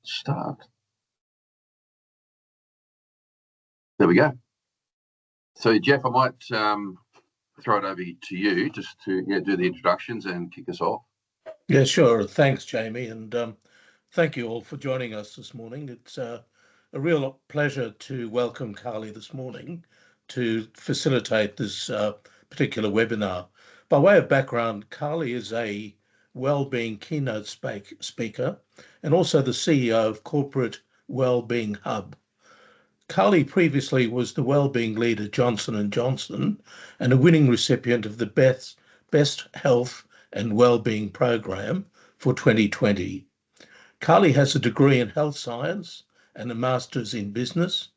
Start. There we go. So, Jeff, I might throw it over to you just to do the introductions and kick us off. Yeah, sure. Thanks, Jamie, and thank you all for joining us this morning. It's a real pleasure to welcome Carly this morning to facilitate this particular webinar. By way of background, Carly is a Wellbeing keynote speaker and also the CEO of Corporate Wellbeing Hub. Carly previously was the Wellbeing lead at Johnson & Johnson and a winning recipient of the Best Health and Wellbeing program for 2020. Carly has a degree in health science and a master's in business,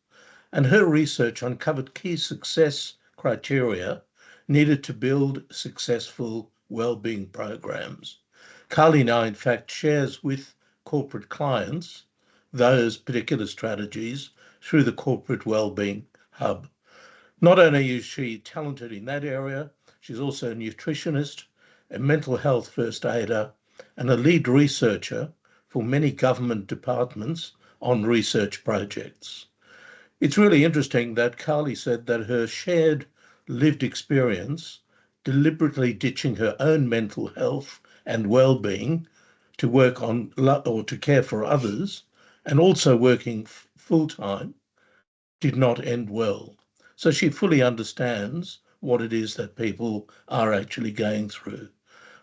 and her research uncovered key success criteria needed to build successful wellbeing programs. Carly now, in fact, shares with corporate clients those particular strategies through the Corporate Wellbeing Hub. Not only is she talented in that area, she's also a nutritionist, a mental health first aider, and a lead researcher for many government departments on research projects. It's really interesting that Carly said that her shared lived experience, deliberately ditching her own mental health and well-being to work on or to care for others, and also working full-time, did not end well. So she fully understands what it is that people are actually going through.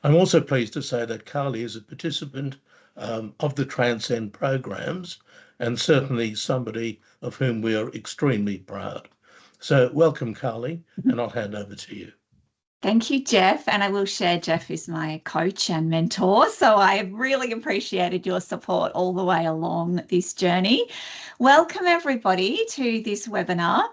I'm also pleased to say that Carly is a participant of the Transcend programs and certainly somebody of whom we are extremely proud. So welcome, Carly, and I'll hand over to you. Thank you, Jeff. And I will share Jeff is my coach and mentor. So I have really appreciated your support all the way along this journey. Welcome, everybody, to this webinar.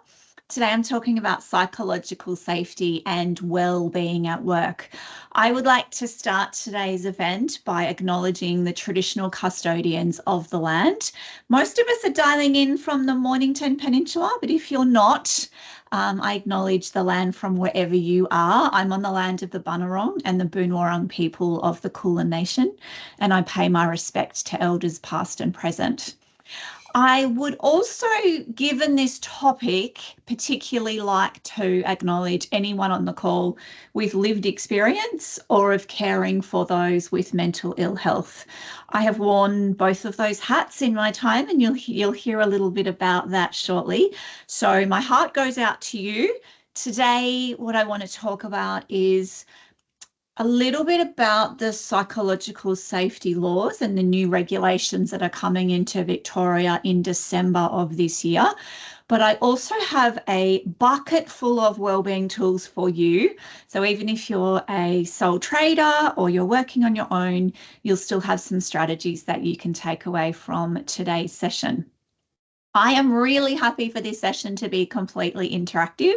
Today, I'm talking about psychological safety and well-being at work. I would like to start today's event by acknowledging the traditional custodians of the land. Most of us are dialing in from the Mornington Peninsula, but if you're not, I acknowledge the land from wherever you are. I'm on the land of the Bunurong and the Boonwurrung people of the Kulin Nation, and I pay my respect to elders past and present. I would also, given this topic, particularly like to acknowledge anyone on the call with lived experience or of caring for those with mental ill health. I have worn both of those hats in my time, and you'll hear a little bit about that shortly. So my heart goes out to you. Today, what I want to talk about is a little bit about the psychological safety laws and the new regulations that are coming into Victoria in December of this year. But I also have a bucket full of wellbeing tools for you. So even if you're a sole trader or you're working on your own, you'll still have some strategies that you can take away from today's session. I am really happy for this session to be completely interactive.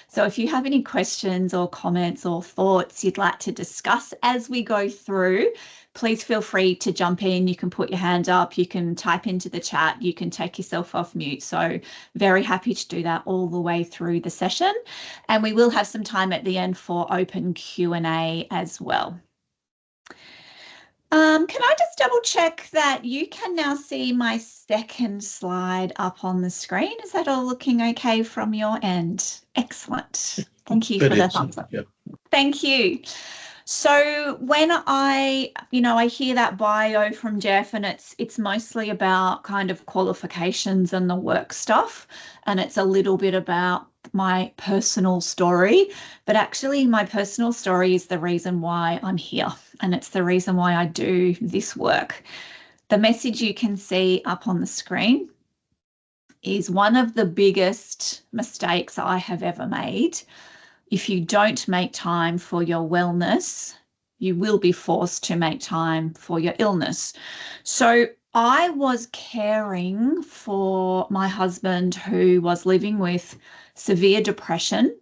So if you have any questions or comments or thoughts you'd like to discuss as we go through, please feel free to jump in. You can put your hand up, you can type into the chat, you can take yourself off mute. So very happy to do that all the way through the session. And we will have some time at the end for open Q&A as well. Can I just double check that you can now see my second slide up on the screen? Is that all looking okay from your end? Excellent. Thank you for the thumbs up. Yep. Thank you. So when I hear that bio from Jeff, and it's mostly about kind of qualifications and the work stuff, and it's a little bit about my personal story, but actually my personal story is the reason why I'm here, and it's the reason why I do this work. The message you can see up on the screen is one of the biggest mistakes I have ever made. If you don't make time for your wellness, you will be forced to make time for your illness. So I was caring for my husband who was living with severe depression,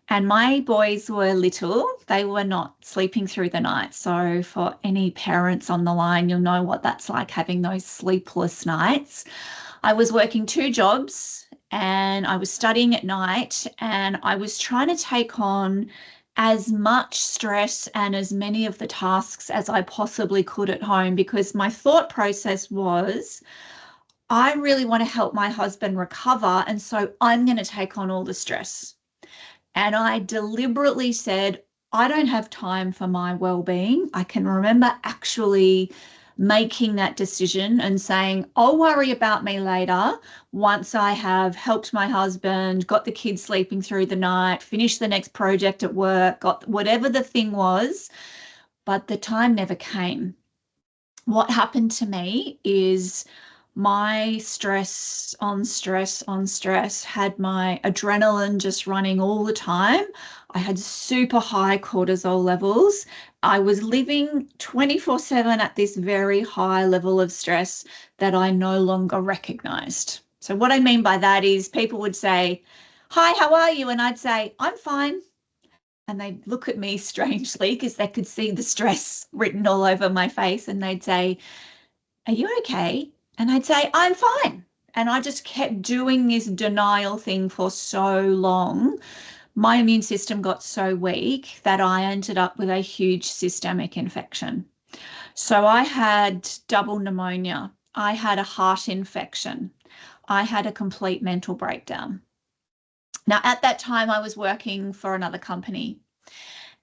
and my boys were little. They were not sleeping through the night. So for any parents on the line, you'll know what that's like, having those sleepless nights. I was working 2 jobs and I was studying at night, and I was trying to take on as much stress and as many of the tasks as I possibly could at home, because my thought process was, I really want to help my husband recover, and so I'm going to take on all the stress. And I deliberately said, I don't have time for my well-being. I can remember actually making that decision and saying, I'll worry about me later once I have helped my husband, got the kids sleeping through the night, finished the next project at work, got whatever the thing was, but the time never came. What happened to me is my stress on stress on stress had my adrenaline just running all the time. I had super high cortisol levels. I was living 24/7 at this very high level of stress that I no longer recognized. So what I mean by that is people would say, "Hi, how are you?" And I'd say, "I'm fine." And they'd look at me strangely because they could see the stress written all over my face, and they'd say, "Are you okay?" And I'd say, "I'm fine." And I just kept doing this denial thing for so long. My immune system got so weak that I ended up with a huge systemic infection. So I had double pneumonia. I had a heart infection. I had a complete mental breakdown. Now, at that time, I was working for another company.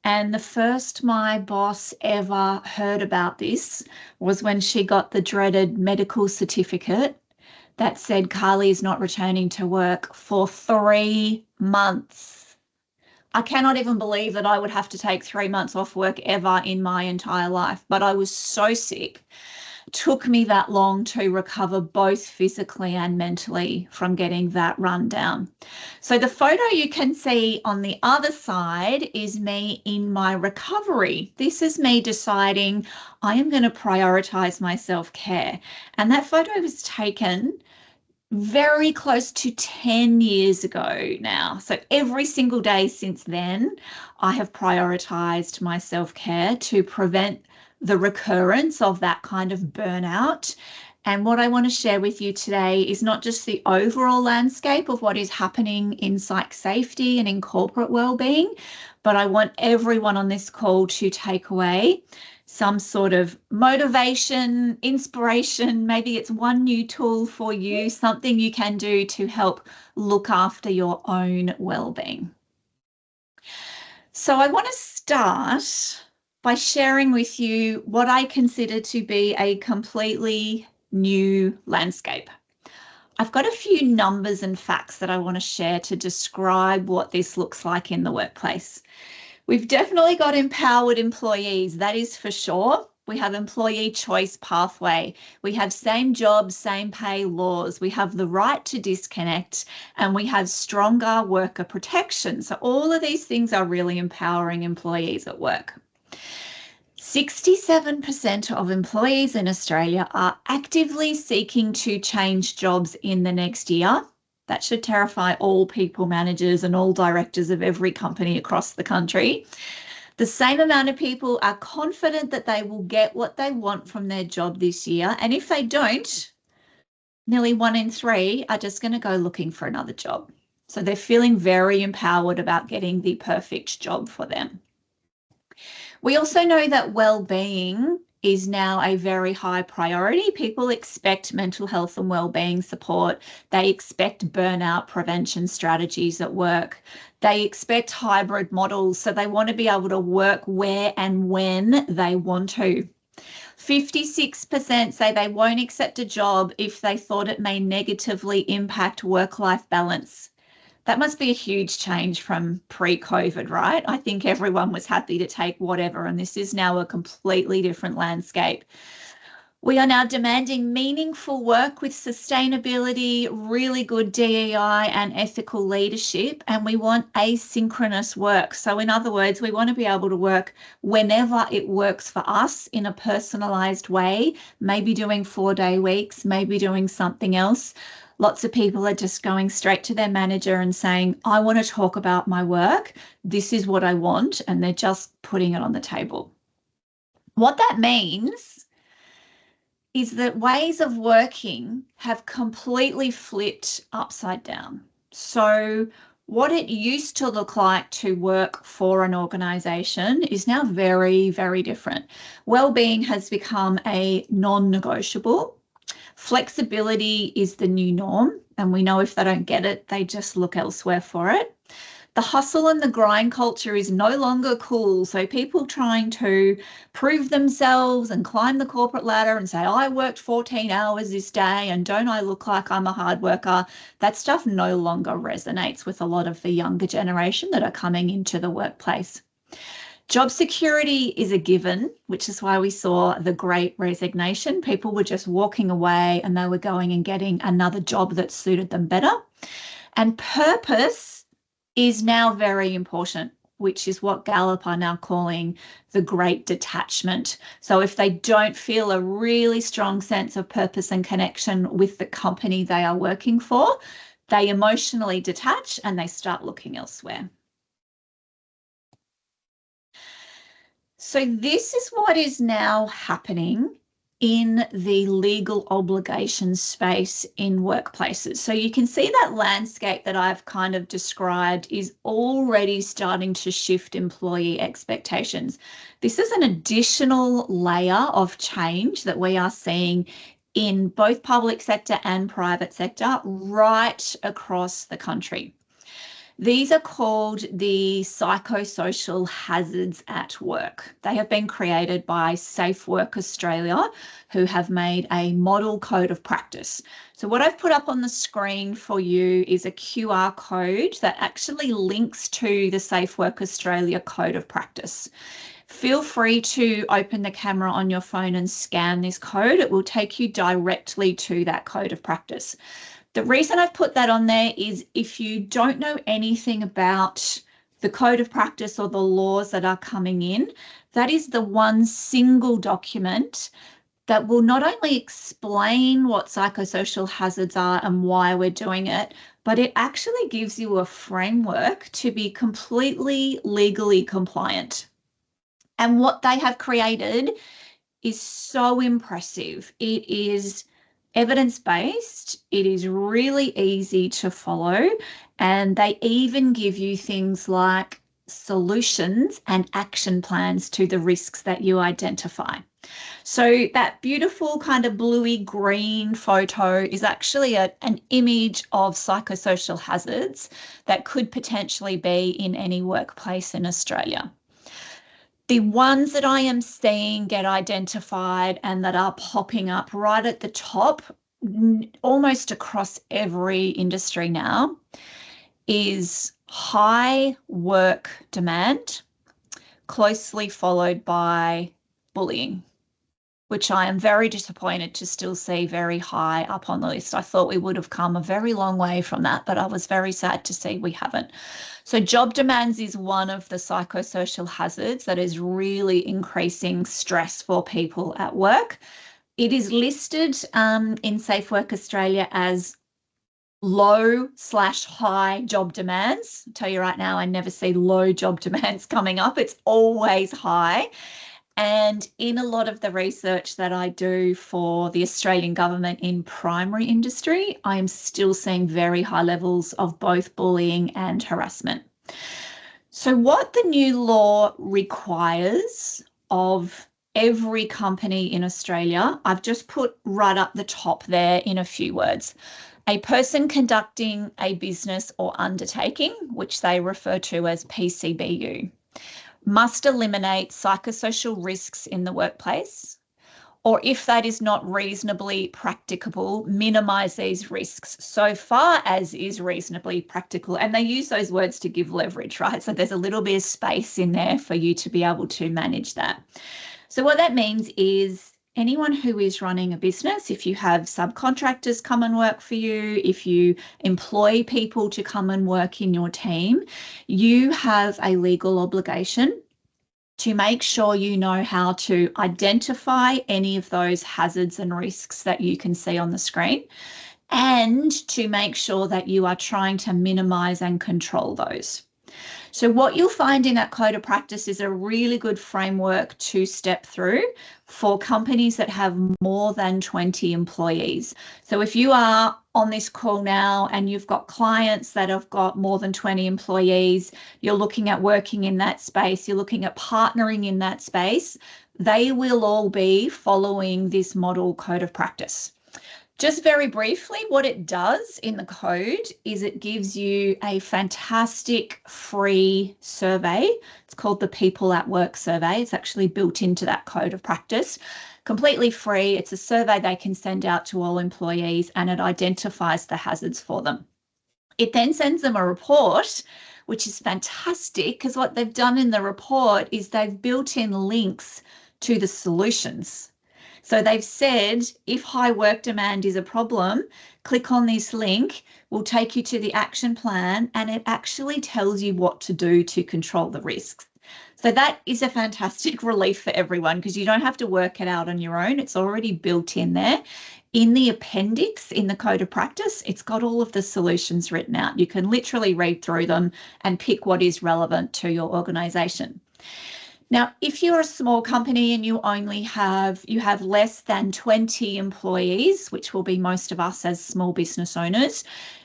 And the first my boss ever heard about this was when she got the dreaded medical certificate that said Carly is not returning to work for 3 months. I cannot even believe that I would have to take 3 months off work ever in my entire life, but I was so sick. It took me that long to recover both physically and mentally from getting that run down. So the photo you can see on the other side is me in my recovery. This is me deciding I am going to prioritize my self-care. And that photo was taken very close to 10 years ago now. So every single day since then, I have prioritized my self-care to prevent the recurrence of that kind of burnout. And what I want to share with you today is not just the overall landscape of what is happening in psych safety and in corporate wellbeing, but I want everyone on this call to take away some sort of motivation, inspiration. Maybe it's one new tool for you, something you can do to help look after your own wellbeing. So I want to start by sharing with you what I consider to be a completely new landscape. I've got a few numbers and facts that I want to share to describe what this looks like in the workplace. We've definitely got empowered employees, that is for sure. We have employee choice pathway. We have same job, same pay laws. We have the right to disconnect, and we have stronger worker protection. So all of these things are really empowering employees at work. 67% of employees in Australia are actively seeking to change jobs in the next year. That should terrify all people managers and all directors of every company across the country. The same amount of people are confident that they will get what they want from their job this year. And if they don't, nearly 1 in 3 are just going to go looking for another job. So they're feeling very empowered about getting the perfect job for them. We also know that well-being is now a very high priority. People expect mental health and well-being support. They expect burnout prevention strategies at work. They expect hybrid models, so they want to be able to work where and when they want to. 56% say they won't accept a job if they thought it may negatively impact work-life balance. That must be a huge change from pre-COVID, right? I think everyone was happy to take whatever, and this is now a completely different landscape. We are now demanding meaningful work with sustainability, really good DEI and ethical leadership, and we want asynchronous work. So in other words, we want to be able to work whenever it works for us in a personalized way, maybe doing 4-day weeks, maybe doing something else. Lots of people are just going straight to their manager and saying, I want to talk about my work. This is what I want. And they're just putting it on the table. What that means is that ways of working have completely flipped upside down. So what it used to look like to work for an organisation is now very, very different. Wellbeing has become a non-negotiable. Flexibility is the new norm, and we know if they don't get it, they just look elsewhere for it. The hustle and the grind culture is no longer cool. So people trying to prove themselves and climb the corporate ladder and say, I worked 14 hours this day and don't I look like I'm a hard worker? That stuff no longer resonates with a lot of the younger generation that are coming into the workplace. Job security is a given, which is why we saw the Great Resignation. People were just walking away and they were going and getting another job that suited them better. And purpose is now very important, which is what Gallup are now calling the great detachment. So if they don't feel a really strong sense of purpose and connection with the company they are working for, they emotionally detach and they start looking elsewhere. So this is what is now happening in the legal obligations space in workplaces. So you can see that landscape that I've kind of described is already starting to shift employee expectations. This is an additional layer of change that we are seeing in both public sector and private sector right across the country. These are called the psychosocial hazards at work. They have been created by Safe Work Australia, who have made a model code of practice. So what I've put up on the screen for you is a QR code that actually links to the Safe Work Australia code of practice. Feel free to open the camera on your phone and scan this code. It will take you directly to that code of practice. The reason I've put that on there is if you don't know anything about the code of practice or the laws that are coming in, that is the one single document that will not only explain what psychosocial hazards are and why we're doing it, but it actually gives you a framework to be completely legally compliant. And what they have created is so impressive. It is evidence-based, it is really easy to follow, and they even give you things like solutions and action plans to the risks that you identify. So that beautiful kind of bluey green photo is actually an image of psychosocial hazards that could potentially be in any workplace in Australia. The ones that I am seeing get identified and that are popping up right at the top, almost across every industry now, is high work demand, closely followed by bullying, which I am very disappointed to still see very high up on the list. I thought we would have come a very long way from that, but I was very sad to see we haven't. So job demands is one of the psychosocial hazards that is really increasing stress for people at work. It is listed in Safe Work Australia as low/high job demands. I'll tell you right now, I never see low job demands coming up. It's always high. And in a lot of the research that I do for the Australian government in primary industry, I am still seeing very high levels of both bullying and harassment. So what the new law requires of every company in Australia, I've just put right up the top there in a few words. A person conducting a business or undertaking, which they refer to as PCBU, must eliminate psychosocial risks in the workplace, or if that is not reasonably practicable, minimise these risks so far as is reasonably practical. And they use those words to give leverage, right? So there's a little bit of space in there for you to be able to manage that. So what that means is anyone who is running a business, if you have subcontractors come and work for you, if you employ people to come and work in your team, you have a legal obligation to make sure you know how to identify any of those hazards and risks that you can see on the screen, and to make sure that you are trying to minimize and control those. So what you'll find in that code of practice is a really good framework to step through for companies that have more than 20 employees. So if you are on this call now and you've got clients that have got more than 20 employees, you're looking at working in that space, you're looking at partnering in that space, they will all be following this model code of practice. Just very briefly, what it does in the code is it gives you a fantastic free survey. It's called the People at Work survey. It's actually built into that code of practice, completely free. It's a survey they can send out to all employees, and it identifies the hazards for them. It then sends them a report, which is fantastic, because what they've done in the report is they've built in links to the solutions. So they've said, if high work demand is a problem, click on this link, we'll take you to the action plan, and it actually tells you what to do to control the risks. So that is a fantastic relief for everyone, because you don't have to work it out on your own. It's already built in there. In the appendix in the code of practice, it's got all of the solutions written out. You can literally read through them and pick what is relevant to your organisation. Now, if you're a small company and you have less than 20 employees, which will be most of us as small business owners,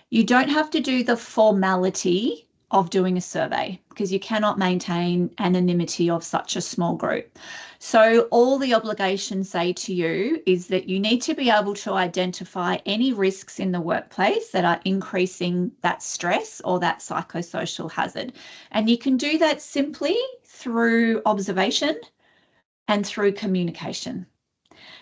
you don't have to do the formality of doing a survey, because you cannot maintain anonymity of such a small group. So all the obligations say to you is that you need to be able to identify any risks in the workplace that are increasing that stress or that psychosocial hazard. And you can do that simply through observation and through communication.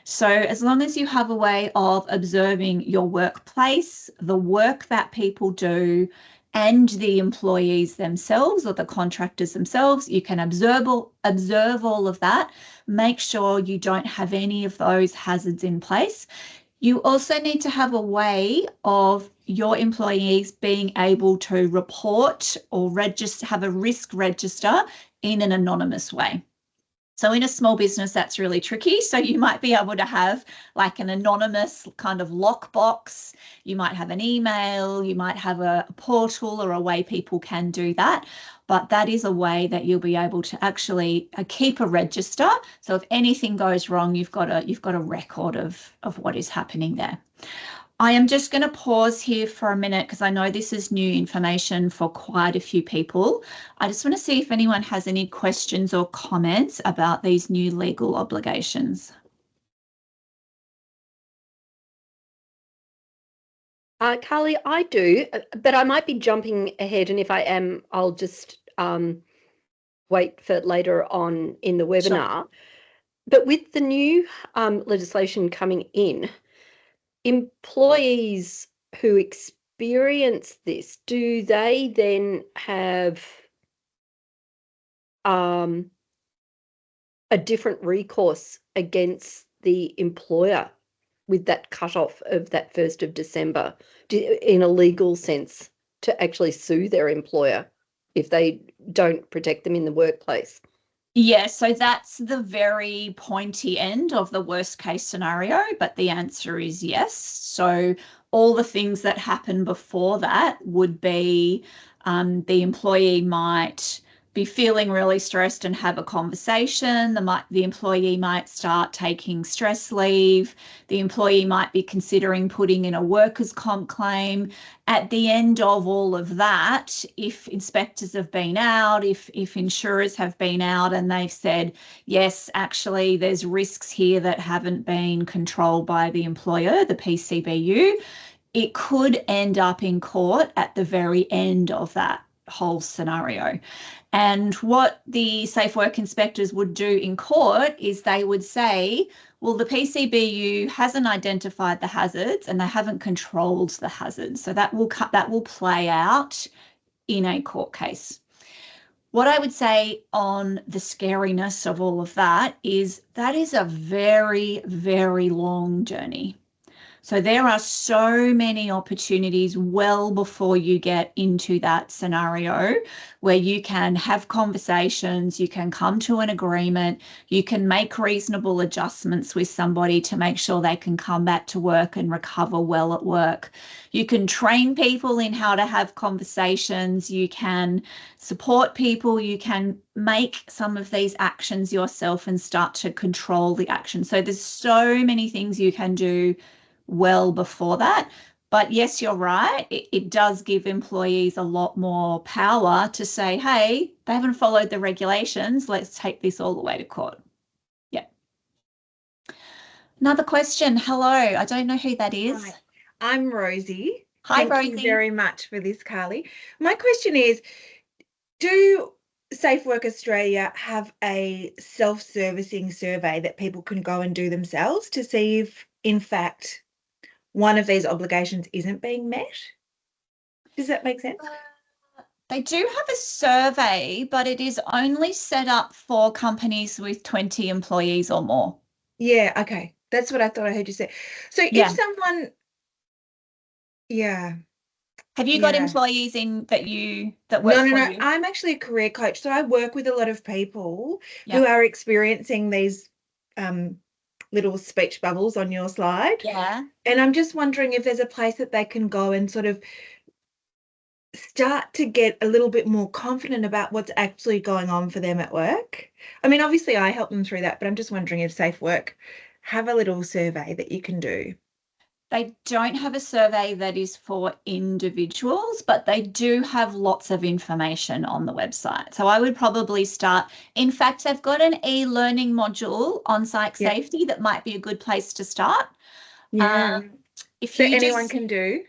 So as long as you have a way of observing your workplace, the work that people do, and the employees themselves or the contractors themselves, you can observe all of that. Make sure you don't have any of those hazards in place. You also need to have a way of your employees being able to report or have a risk register in an anonymous way. So in a small business, that's really tricky. So you might be able to have like an anonymous kind of lockbox. You might have an email, you might have a portal or a way people can do that. But that is a way that you'll be able to actually keep a register. So if anything goes wrong, you've got a record of what is happening there. I am just going to pause here for a minute because I know this is new information for quite a few people. I just want to see if anyone has any questions or comments about these new legal obligations. Carly, I do, but I might be jumping ahead, and if I am, I'll just wait for later on in the webinar. Sure. But with the new legislation coming in, employees who experience this, do they then have a different recourse against the employer with that cutoff of that 1st of December in a legal sense to actually sue their employer if they don't protect them in the workplace? Yeah, so that's the very pointy end of the worst case scenario, but the answer is yes. So all the things that happen before that would be the employee might be feeling really stressed and have a conversation. The employee might start taking stress leave. The employee might be considering putting in a workers' comp claim. At the end of all of that, if inspectors have been out, if insurers have been out and they've said, yes, actually there's risks here that haven't been controlled by the employer, the PCBU, it could end up in court at the very end of that whole scenario. And what the safe work inspectors would do in court is they would say, well, the PCBU hasn't identified the hazards and they haven't controlled the hazards. So that will play out in a court case. What I would say on the scariness of all of that is a very, very long journey. So there are so many opportunities well before you get into that scenario where you can have conversations, you can come to an agreement, you can make reasonable adjustments with somebody to make sure they can come back to work and recover well at work. You can train people in how to have conversations, you can support people, you can make some of these actions yourself and start to control the action. So there's so many things you can do well before that. But yes, you're right. It does give employees a lot more power to say, hey, they haven't followed the regulations. Let's take this all the way to court. Yeah. Another question. Hello. I don't know who that is. Hi, I'm Rosie. Hi, Thank you Rosie. very much for this, Carly. My question is, do Safe Work Australia have a self-servicing survey that people can go and do themselves to see if, in fact, one of these obligations isn't being met? Does that make sense? They do have a survey, but it is only set up for companies with 20 employees or more. Yeah, okay. That's what I thought I heard you say. So Yeah. if someone, yeah. Have you got Yeah. employees that work for No. you? I'm actually a career coach. So I work with a lot of people Yeah. who are experiencing these little speech bubbles on your slide. Yeah. And I'm just wondering if there's a place that they can go and sort of start to get a little bit more confident about what's actually going on for them at work. I mean, obviously I help them through that, but I'm just wondering if Safe Work have a little survey that you can do. They don't have a survey that is for individuals, but they do have lots of information on the website. So I would probably start. In fact, they've got an e-learning module on psych Yeah. safety that might be a good place to start. Yeah. If So you anyone can do.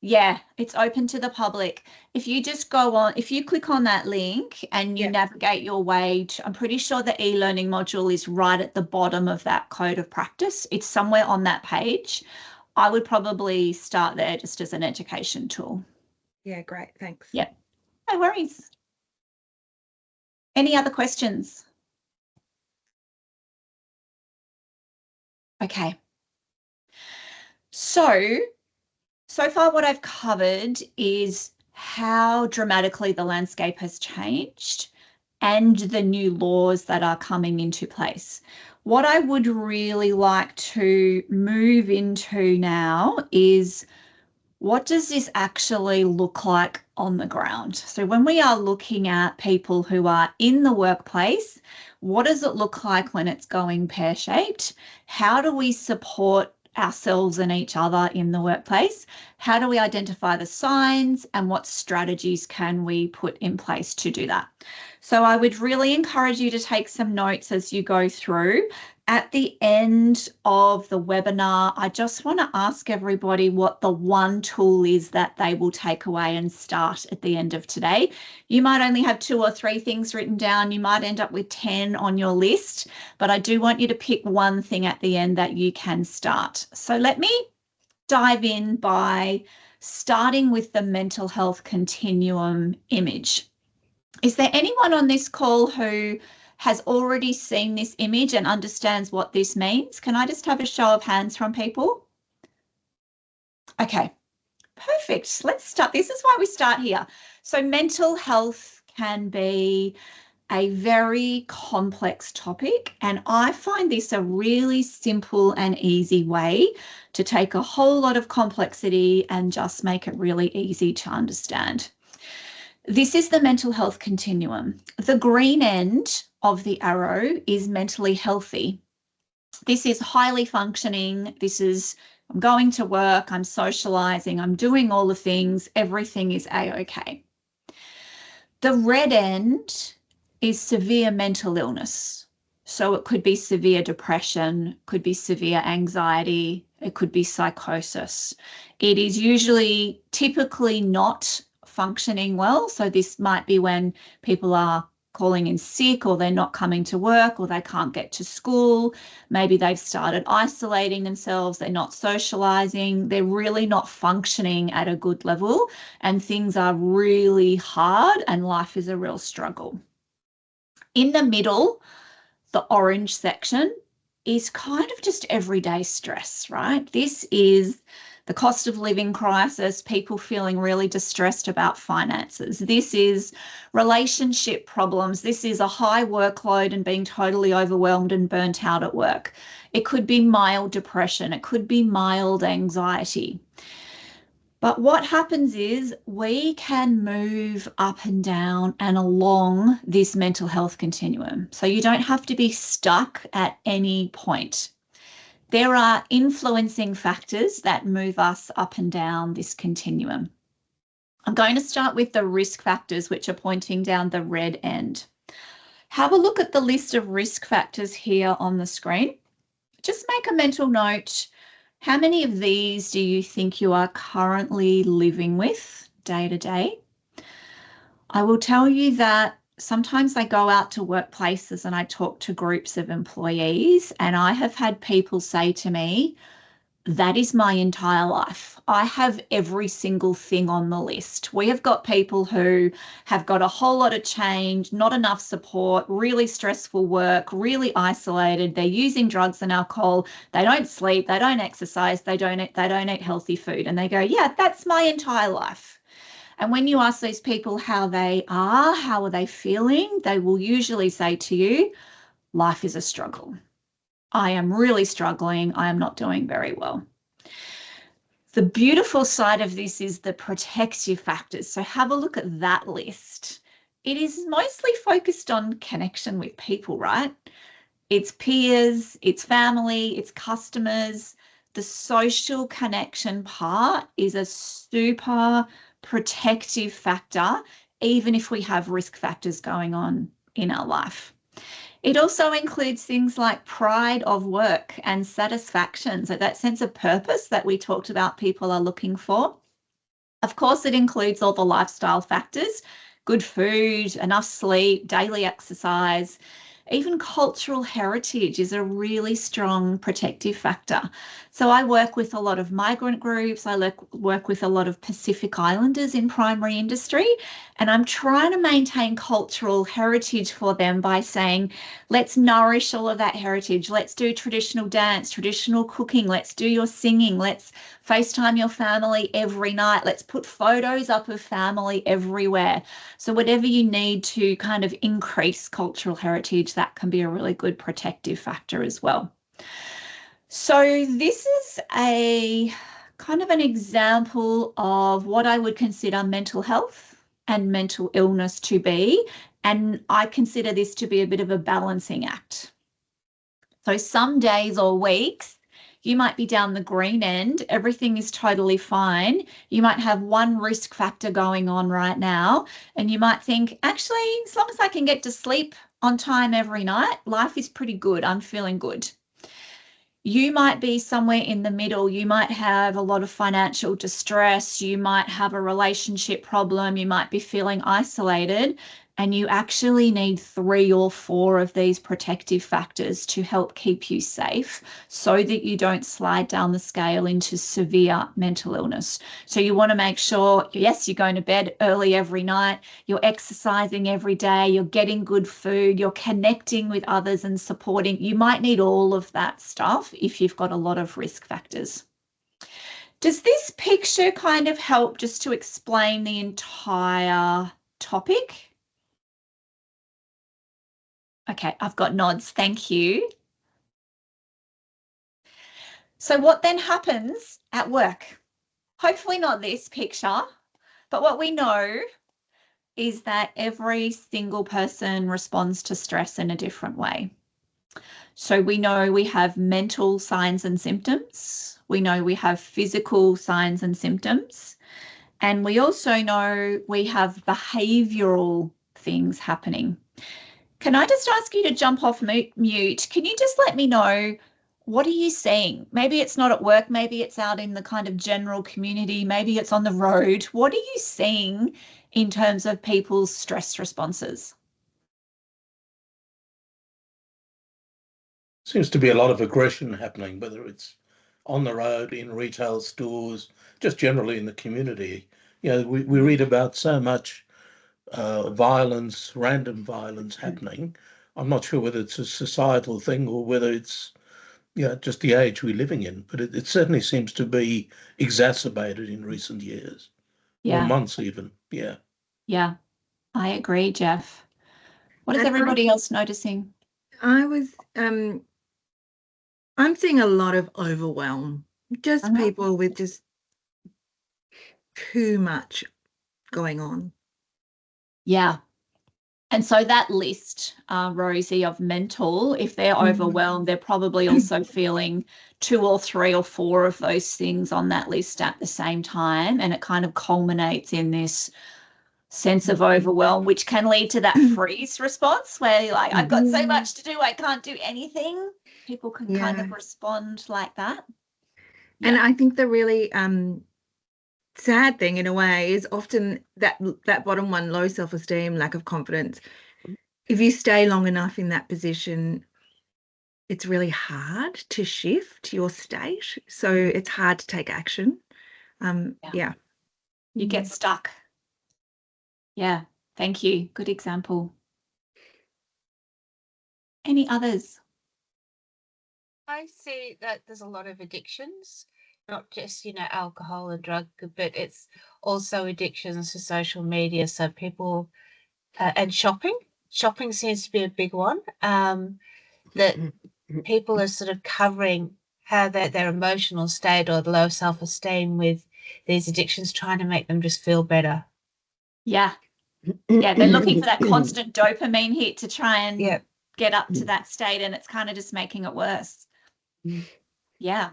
Yeah, it's open to the public. If you just go on, if you click on that link and you Yeah. navigate your way to, I'm pretty sure the e-learning module is right at the bottom of that code of practice. It's somewhere on that page. I would probably start there just as an education tool. Yeah, great. Thanks. Yeah, no worries. Any other questions? Okay. So far what I've covered is how dramatically the landscape has changed and the new laws that are coming into place. What I would really like to move into now is, what does this actually look like on the ground? So when we are looking at people who are in the workplace, what does it look like when it's going pear-shaped? How do we support ourselves and each other in the workplace? How do we identify the signs, and what strategies can we put in place to do that? So I would really encourage you to take some notes as you go through. At the end of the webinar, I just want to ask everybody what the one tool is that they will take away and start at the end of today. You might only have 2 or 3 things written down. You might end up with 10 on your list, but I do want you to pick one thing at the end that you can start. So let me dive in by starting with the mental health continuum image. Is there anyone on this call who has already seen this image and understands what this means? Can I just have a show of hands from people? Okay, perfect. Let's start. This is why we start here. So mental health can be a very complex topic, and I find this a really simple and easy way to take a whole lot of complexity and just make it really easy to understand. This is the mental health continuum. The green end of the arrow is mentally healthy. This is highly functioning. This is, I'm going to work, I'm socializing, I'm doing all the things, everything is a-okay. The red end is severe mental illness. So it could be severe depression, could be severe anxiety, it could be psychosis. It is usually typically not functioning well. So this might be when people are calling in sick, or they're not coming to work, or they can't get to school. Maybe they've started isolating themselves, they're not socializing, they're really not functioning at a good level, and things are really hard and life is a real struggle. In the middle, the orange section, is kind of just everyday stress, right? This is the cost of living crisis, people feeling really distressed about finances. This is relationship problems. This is a high workload and being totally overwhelmed and burnt out at work. It could be mild depression. It could be mild anxiety. But what happens is we can move up and down and along this mental health continuum. So you don't have to be stuck at any point. There are influencing factors that move us up and down this continuum. I'm going to start with the risk factors, which are pointing down the red end. Have a look at the list of risk factors here on the screen. Just make a mental note. How many of these do you think you are currently living with day to day? I will tell you that sometimes I go out to workplaces and I talk to groups of employees, and I have had people say to me, that is my entire life. I have every single thing on the list. We have got people who have got a whole lot of change, not enough support, really stressful work, really isolated. They're using drugs and alcohol. They don't sleep. They don't exercise. They don't eat healthy food. And they go, yeah, that's my entire life. And when you ask those people how they are, how are they feeling, they will usually say to you, life is a struggle. I am really struggling. I am not doing very well. The beautiful side of this is the protective factors. So have a look at that list. It is mostly focused on connection with people, right? It's peers, it's family, it's customers. The social connection part is a super protective factor, even if we have risk factors going on in our life. It also includes things like pride of work and satisfaction, so that sense of purpose that we talked about people are looking for. Of course, it includes all the lifestyle factors, good food, enough sleep, daily exercise. Even cultural heritage is a really strong protective factor. So I work with a lot of migrant groups. I work with a lot of Pacific Islanders in primary industry, and I'm trying to maintain cultural heritage for them by saying, let's nourish all of that heritage. Let's do traditional dance, traditional cooking. Let's do your singing. Let's FaceTime your family every night. Let's put photos up of family everywhere. So whatever you need to kind of increase cultural heritage, that can be a really good protective factor as well. So this is a kind of an example of what I would consider mental health and mental illness to be. And I consider this to be a bit of a balancing act. So some days or weeks, you might be down the green end, everything is totally fine. You might have one risk factor going on right now, and you might think, actually, as long as I can get to sleep on time every night, life is pretty good. I'm feeling good. You might be somewhere in the middle. You might have a lot of financial distress. You might have a relationship problem. You might be feeling isolated. And you actually need 3 or 4 of these protective factors to help keep you safe so that you don't slide down the scale into severe mental illness. So you want to make sure, yes, you're going to bed early every night, you're exercising every day, you're getting good food, you're connecting with others and supporting. You might need all of that stuff if you've got a lot of risk factors. Does this picture kind of help just to explain the entire topic? Okay, I've got nods, thank you. So what then happens at work? Hopefully not this picture, but what we know is that every single person responds to stress in a different way. So we know we have mental signs and symptoms. We know we have physical signs and symptoms. And we also know we have behavioural things happening. Can I just ask you to jump off mute? Can you just let me know, what are you seeing? Maybe it's not at work, maybe it's out in the kind of general community, maybe it's on the road. What are you seeing in terms of people's stress responses? Seems to be a lot of aggression happening, whether it's on the road, in retail stores, just generally in the community. You know, we read about so much violence, random violence happening. I'm not sure whether it's a societal thing or whether it's just the age we're living in. But it certainly seems to be exacerbated in recent years, or months even. Yeah. Yeah, I agree, Jeff. What is And everybody else noticing? I'm seeing a lot of overwhelm, just people with just too much going on. Yeah. And so that list, Rosie, of mental, if they're overwhelmed, they're probably also feeling 2 or 3 or 4 of those things on that list at the same time. And it kind of culminates in this sense of overwhelm, which can lead to that freeze response where you're like, I've got so much to do, I can't do anything. People can kind of respond like that. And I think the really sad thing in a way is often that bottom one, low self-esteem, lack of confidence. If you stay long enough in that position, it's really hard to shift your state. So it's hard to take action. You get stuck. Yeah, thank you. Good example. Any others? I see that there's a lot of addictions, not just, alcohol and drug, but it's also addictions to social media. So people, and shopping seems to be a big one, that people are sort of covering how their emotional state or low self-esteem with these addictions, trying to make them just feel better. Yeah. Yeah, they're looking for that constant dopamine hit to try and get up to that state, and it's kind of just making it worse. Yeah.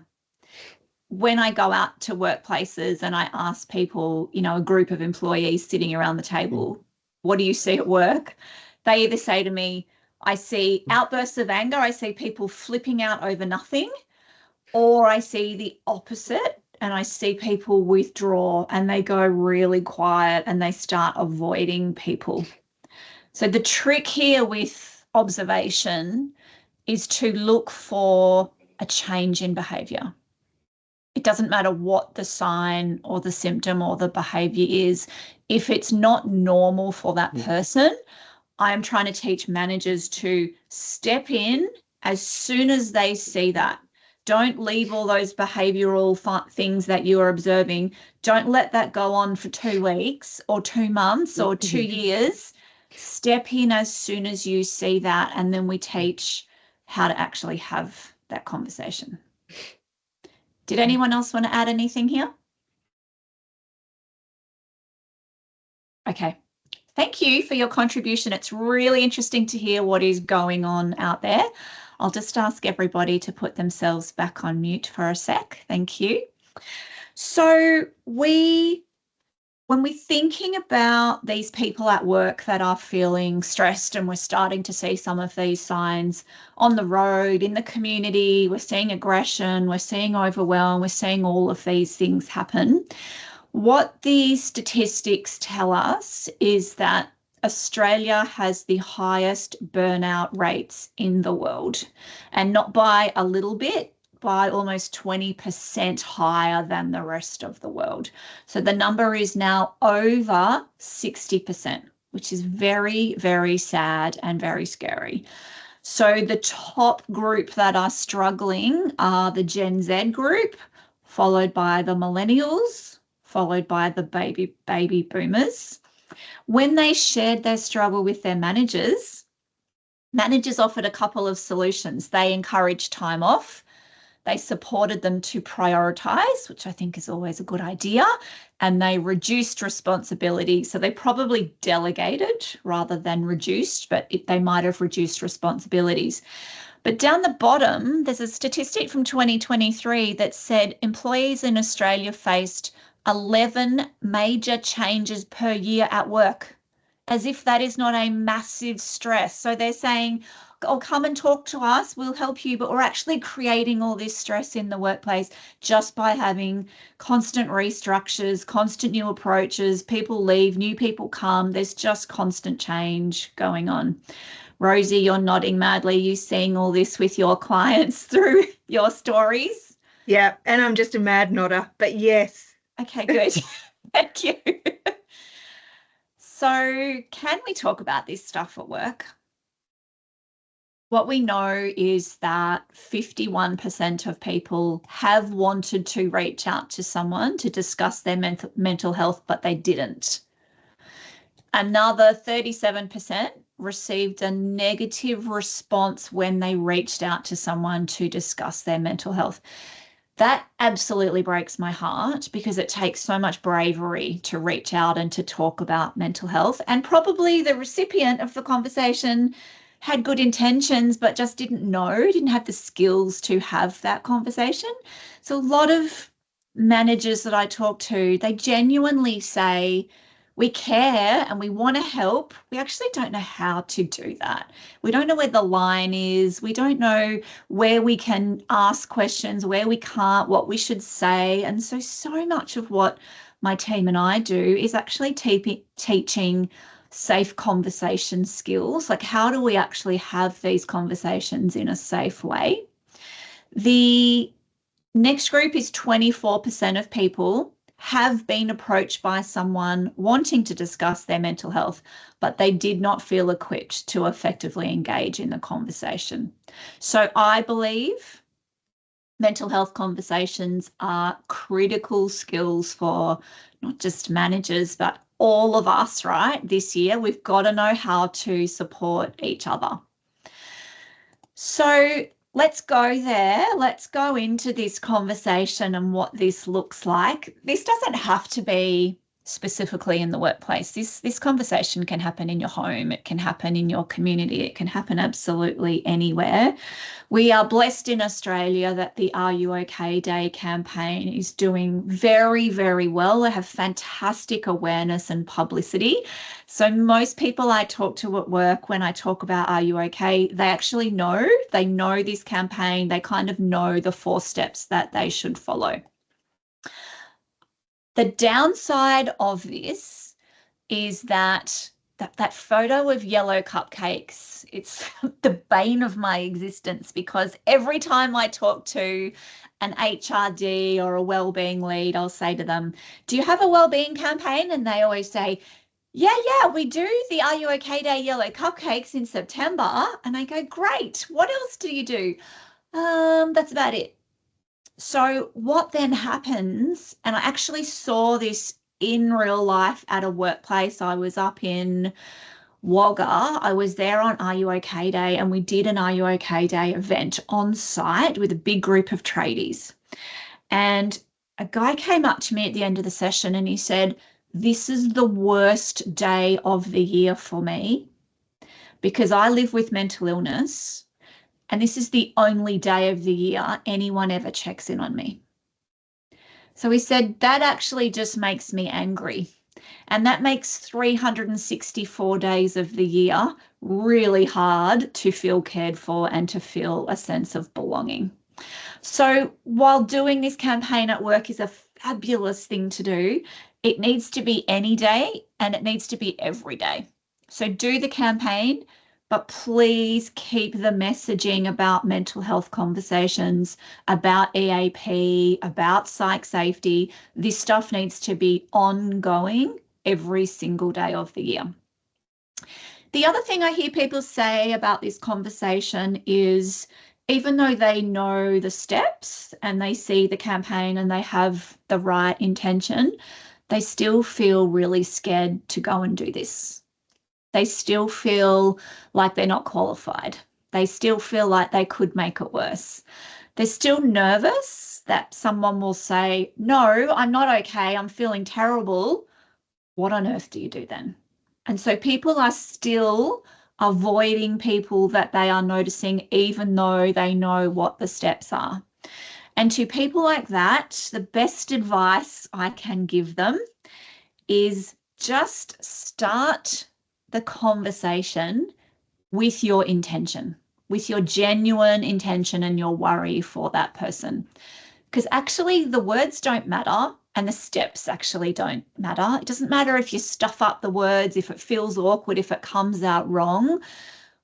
When I go out to workplaces and I ask people, a group of employees sitting around the table, what do you see at work? They either say to me, I see outbursts of anger, I see people flipping out over nothing, or I see the opposite and I see people withdraw and they go really quiet and they start avoiding people. So the trick here with observation is to look for a change in behavior. It doesn't matter what the sign or the symptom or the behavior is. If it's not normal for that person, I'm trying to teach managers to step in as soon as they see that. Don't leave all those behavioral things that you are observing. Don't let that go on for 2 weeks or 2 months or 2 years. Step in as soon as you see that, and then we teach how to actually have that conversation. Did anyone else want to add anything here? Okay. Thank you for your contribution. It's really interesting to hear what is going on out there. I'll just ask everybody to put themselves back on mute for a sec. Thank you. So when we're thinking about these people at work that are feeling stressed, and we're starting to see some of these signs on the road, in the community, we're seeing aggression, we're seeing overwhelm, we're seeing all of these things happen. What the statistics tell us is that Australia has the highest burnout rates in the world, and not by a little bit, by almost 20% higher than the rest of the world. So the number is now over 60%, which is very, very sad and very scary. So the top group that are struggling are the Gen Z group, followed by the millennials, followed by the baby boomers. When they shared their struggle with their managers offered a couple of solutions. They encouraged time off. They supported them to prioritise, which I think is always a good idea, and they reduced responsibility. So they probably delegated rather than reduced, but they might have reduced responsibilities. But down the bottom, there's a statistic from 2023 that said employees in Australia faced 11 major changes per year at work, as if that is not a massive stress. So they're saying, oh, come and talk to us, we'll help you, but we're actually creating all this stress in the workplace just by having constant restructures, constant new approaches, people leave, new people come, there's just constant change going on. Rosie, you're nodding madly. You seeing all this with your clients through your stories? Yeah, and I'm just a mad nodder, but yes. Okay, good. Thank you. So can we talk about this stuff at work? what we know is that 51% of people have wanted to reach out to someone to discuss their mental health, but they didn't. Another 37% received a negative response when they reached out to someone to discuss their mental health. That absolutely breaks my heart because it takes so much bravery to reach out and to talk about mental health. And probably the recipient of the conversation had good intentions, but just didn't have the skills to have that conversation. So a lot of managers that I talk to, they genuinely say, we care and we want to help. We actually don't know how to do that. We don't know where the line is. We don't know where we can ask questions, where we can't, what we should say. And so much of what my team and I do is actually teaching safe conversation skills. Like, how do we actually have these conversations in a safe way? The next group is 24% of people have been approached by someone wanting to discuss their mental health, but they did not feel equipped to effectively engage in the conversation. So I believe mental health conversations are critical skills for not just managers, but all of us, right? This year, we've got to know how to support each other. So let's go there. Let's go into this conversation and what this looks like. This doesn't have to be specifically in the workplace. This conversation can happen in your home. It can happen in your community. It can happen absolutely anywhere. We are blessed in Australia that the Are You OK Day campaign is doing very, very well. They have fantastic awareness and publicity. So most people I talk to at work, when I talk about Are You OK, they actually know. They know this campaign. They kind of know the 4 steps that they should follow. The downside of this is that photo of yellow cupcakes, it's the bane of my existence, because every time I talk to an HRD or a wellbeing lead, I'll say to them, do you have a wellbeing campaign? And they always say, yeah, we do the Are You OK Day yellow cupcakes in September. And I go, great. What else do you do? That's about it. So what then happens, and I actually saw this in real life at a workplace. I was up in Wagga. I was there on Are You OK Day, and we did an Are You OK Day event on site with a big group of tradies. And a guy came up to me at the end of the session and he said, this is the worst day of the year for me because I live with mental illness. And this is the only day of the year anyone ever checks in on me. So he said, that actually just makes me angry. And that makes 364 days of the year really hard to feel cared for and to feel a sense of belonging. So while doing this campaign at work is a fabulous thing to do, it needs to be any day and it needs to be every day. So do the campaign, but please keep the messaging about mental health conversations, about EAP, about psych safety. This stuff needs to be ongoing every single day of the year. The other thing I hear people say about this conversation is, even though they know the steps and they see the campaign and they have the right intention, they still feel really scared to go and do this. They still feel like they're not qualified. They still feel like they could make it worse. They're still nervous that someone will say, no, I'm not okay, I'm feeling terrible. What on earth do you do then? And so people are still avoiding people that they are noticing, even though they know what the steps are. And to people like that, the best advice I can give them is just start the conversation with your intention, with your genuine intention and your worry for that person. Because actually the words don't matter and the steps actually don't matter. It doesn't matter if you stuff up the words, if it feels awkward, if it comes out wrong.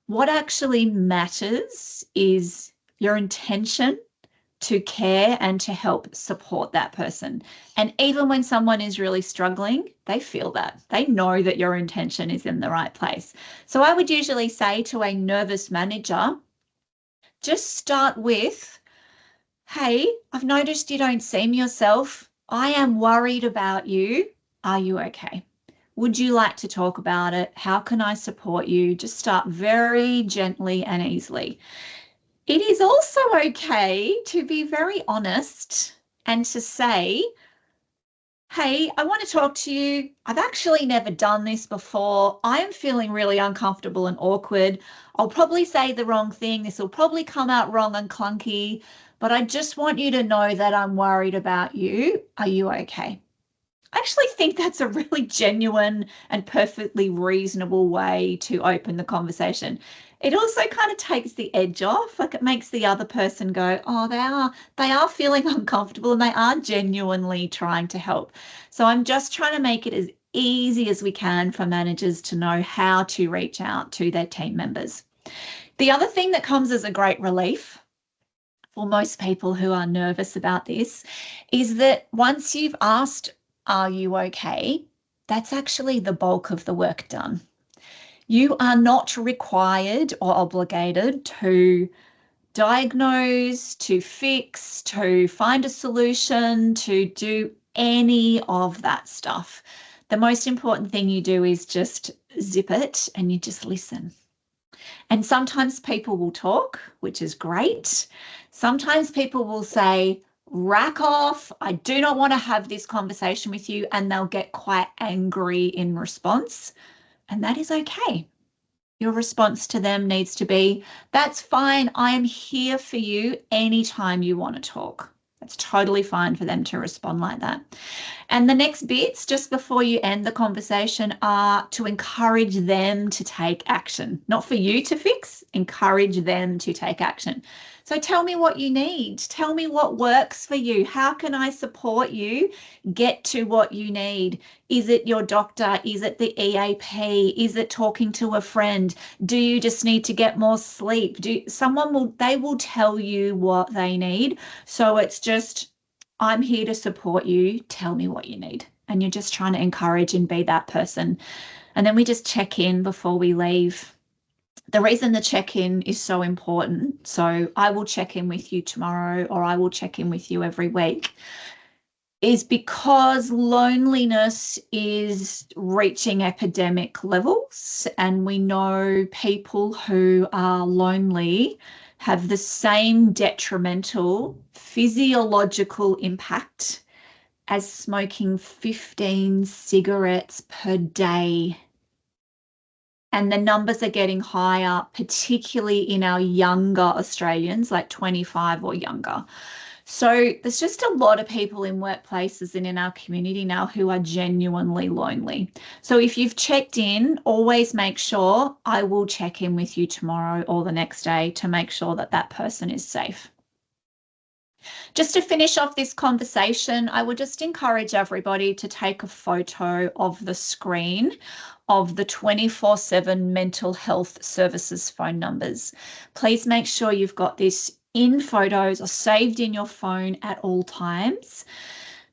What actually matters is your intention to care and to help support that person. And even when someone is really struggling, they feel that. They know that your intention is in the right place. So I would usually say to a nervous manager, Just start with, hey, I've noticed you don't seem yourself. I am worried about you. Are you okay? Would you like to talk about it? How can I support you? Just start very gently and easily. It is also okay to be very honest and to say, hey, I want to talk to you. I've actually never done this before. I am feeling really uncomfortable and awkward. I'll probably say the wrong thing. This will probably come out wrong and clunky, but I just want you to know that I'm worried about you. Are you okay? I actually think that's a really genuine and perfectly reasonable way to open the conversation. It also kind of takes the edge off, like it makes the other person go, oh, they are feeling uncomfortable and they are genuinely trying to help. So I'm just trying to make it as easy as we can for managers to know how to reach out to their team members. The other thing that comes as a great relief for most people who are nervous about this is that once you've asked, are you okay? That's actually the bulk of the work done. You are not required or obligated to diagnose, to fix, to find a solution, to do any of that stuff. The most important thing you do is just zip it and you just listen. And sometimes people will talk, which is great. Sometimes people will say, rack off, I do not want to have this conversation with you, and they'll get quite angry in response. And that is okay. Your response to them needs to be, that's fine, I am here for you anytime you want to talk. It's totally fine for them to respond like that. And the next bits, just before you end the conversation, are to encourage them to take action. Not for you to fix, encourage them to take action. So tell me what you need. Tell me what works for you. How can I support you get to what you need? Is it your doctor? Is it the EAP? Is it talking to a friend? Do you just need to get more sleep? They will tell you what they need. So it's just, I'm here to support you. Tell me what you need. And you're just trying to encourage and be that person. And then we just check in before we leave. The reason the check-in is so important, so I will check in with you tomorrow or I will check in with you every week, is because loneliness is reaching epidemic levels, and we know people who are lonely have the same detrimental physiological impact as smoking 15 cigarettes per day. And the numbers are getting higher, particularly in our younger Australians, like 25 or younger. So there's just a lot of people in workplaces and in our community now who are genuinely lonely. So if you've checked in, always make sure I will check in with you tomorrow or the next day to make sure that that person is safe. Just to finish off this conversation, I would just encourage everybody to take a photo of the screen of the 24/7 mental health services phone numbers. Please make sure you've got this in photos or saved in your phone at all times,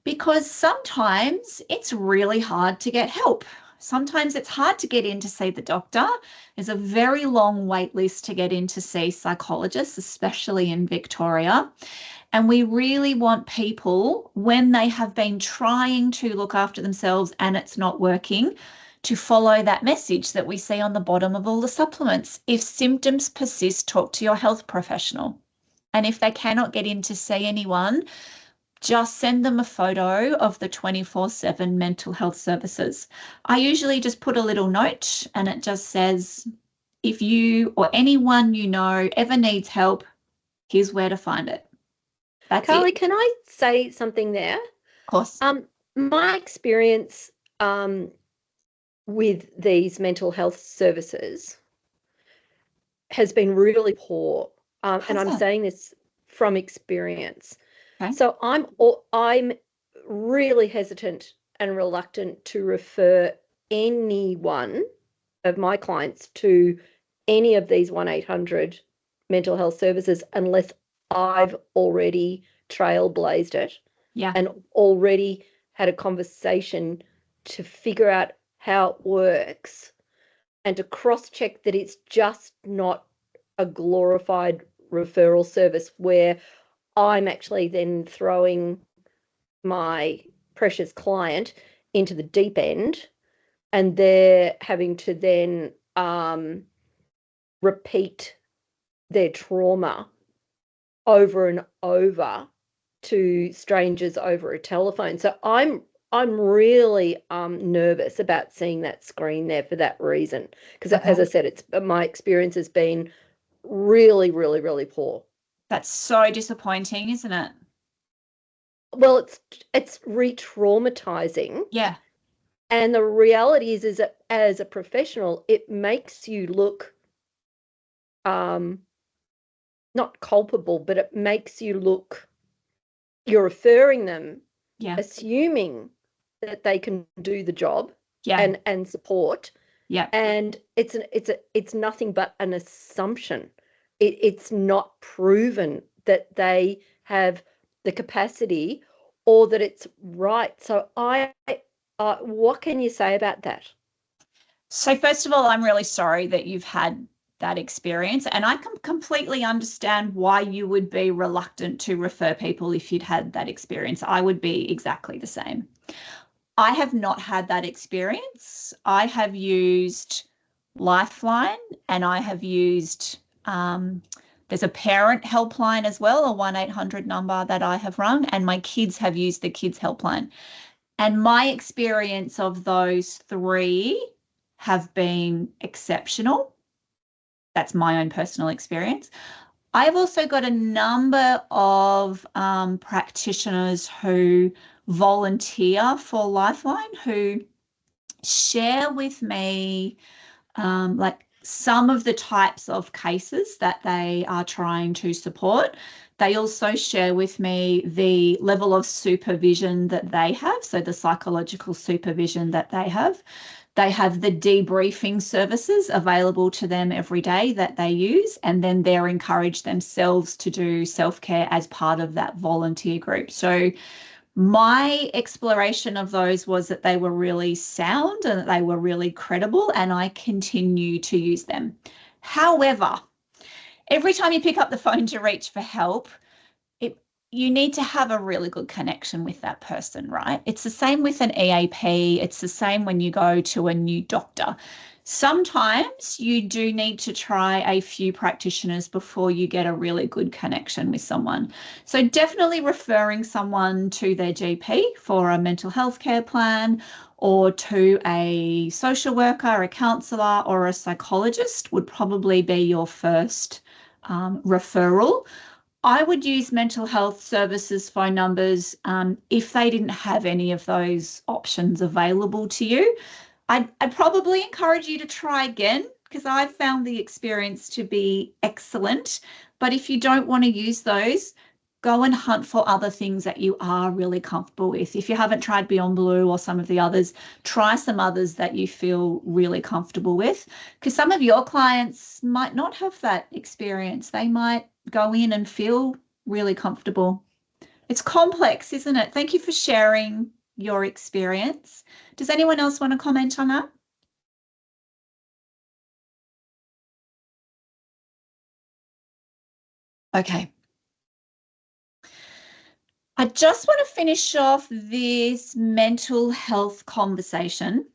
because sometimes it's really hard to get help. Sometimes it's hard to get in to see the doctor. There's a very long wait list to get in to see psychologists, especially in Victoria. And we really want people, when they have been trying to look after themselves and it's not working, to follow that message that we see on the bottom of all the supplements. If symptoms persist, talk to your health professional. And if they cannot get in to see anyone, just send them a photo of the 24/7 mental health services. I usually just put a little note and it just says, if you or anyone you know ever needs help, here's where to find it. That's Carly, it. can I say something there? Of course. My experience with these mental health services has been really poor, and I'm saying this from experience. Okay. So I'm really hesitant and reluctant to refer any one of my clients to any of these 1-800 mental health services unless I've already trailblazed it, Yeah. and already had a conversation to figure out how it works and to cross-check that it's just not a glorified referral service where I'm actually then throwing my precious client into the deep end, and they're having to then repeat their trauma over and over to strangers over a telephone. So I'm really nervous about seeing that screen there for that reason, because as I said, my experience has been really, really, really poor. That's so disappointing, isn't it? Well, it's re-traumatizing. Yeah. And the reality is that as a professional, it makes you look not culpable, but it makes you look, you're referring them, assuming that they can do the job and support. Yeah. And it's nothing but an assumption. It's not proven that they have the capacity or that it's right. So what can you say about that? So first of all, I'm really sorry that you've had that experience, and I can completely understand why you would be reluctant to refer people if you'd had that experience. I would be exactly the same. I have not had that experience. I have used Lifeline, and I have used, there's a parent helpline as well, a 1-800 number that I have rung, and my kids have used the kids helpline. And my experience of those three have been exceptional. That's my own personal experience. I've also got a number of practitioners who volunteer for Lifeline who share with me like some of the types of cases that they are trying to support. They also share with me the level of supervision that they have, so the psychological supervision that they have. They have the debriefing services available to them every day that they use, and then they're encouraged themselves to do self-care as part of that volunteer group. So my exploration of those was that they were really sound and that they were really credible, and I continue to use them. However, every time you pick up the phone to reach for help, you need to have a really good connection with that person, right? It's the same with an EAP. It's the same when you go to a new doctor. Sometimes you do need to try a few practitioners before you get a really good connection with someone. So definitely referring someone to their GP for a mental health care plan, or to a social worker, a counsellor, or a psychologist would probably be your first referral. I would use mental health services phone numbers if they didn't have any of those options available to you. I'd probably encourage you to try again, because I've found the experience to be excellent. But if you don't want to use those, go and hunt for other things that you are really comfortable with. If you haven't tried Beyond Blue or some of the others, try some others that you feel really comfortable with, because some of your clients might not have that experience. They might go in and feel really comfortable. It's complex, isn't it? Thank you for sharing your experience. Does anyone else want to comment on that? Okay. I just want to finish off this mental health conversation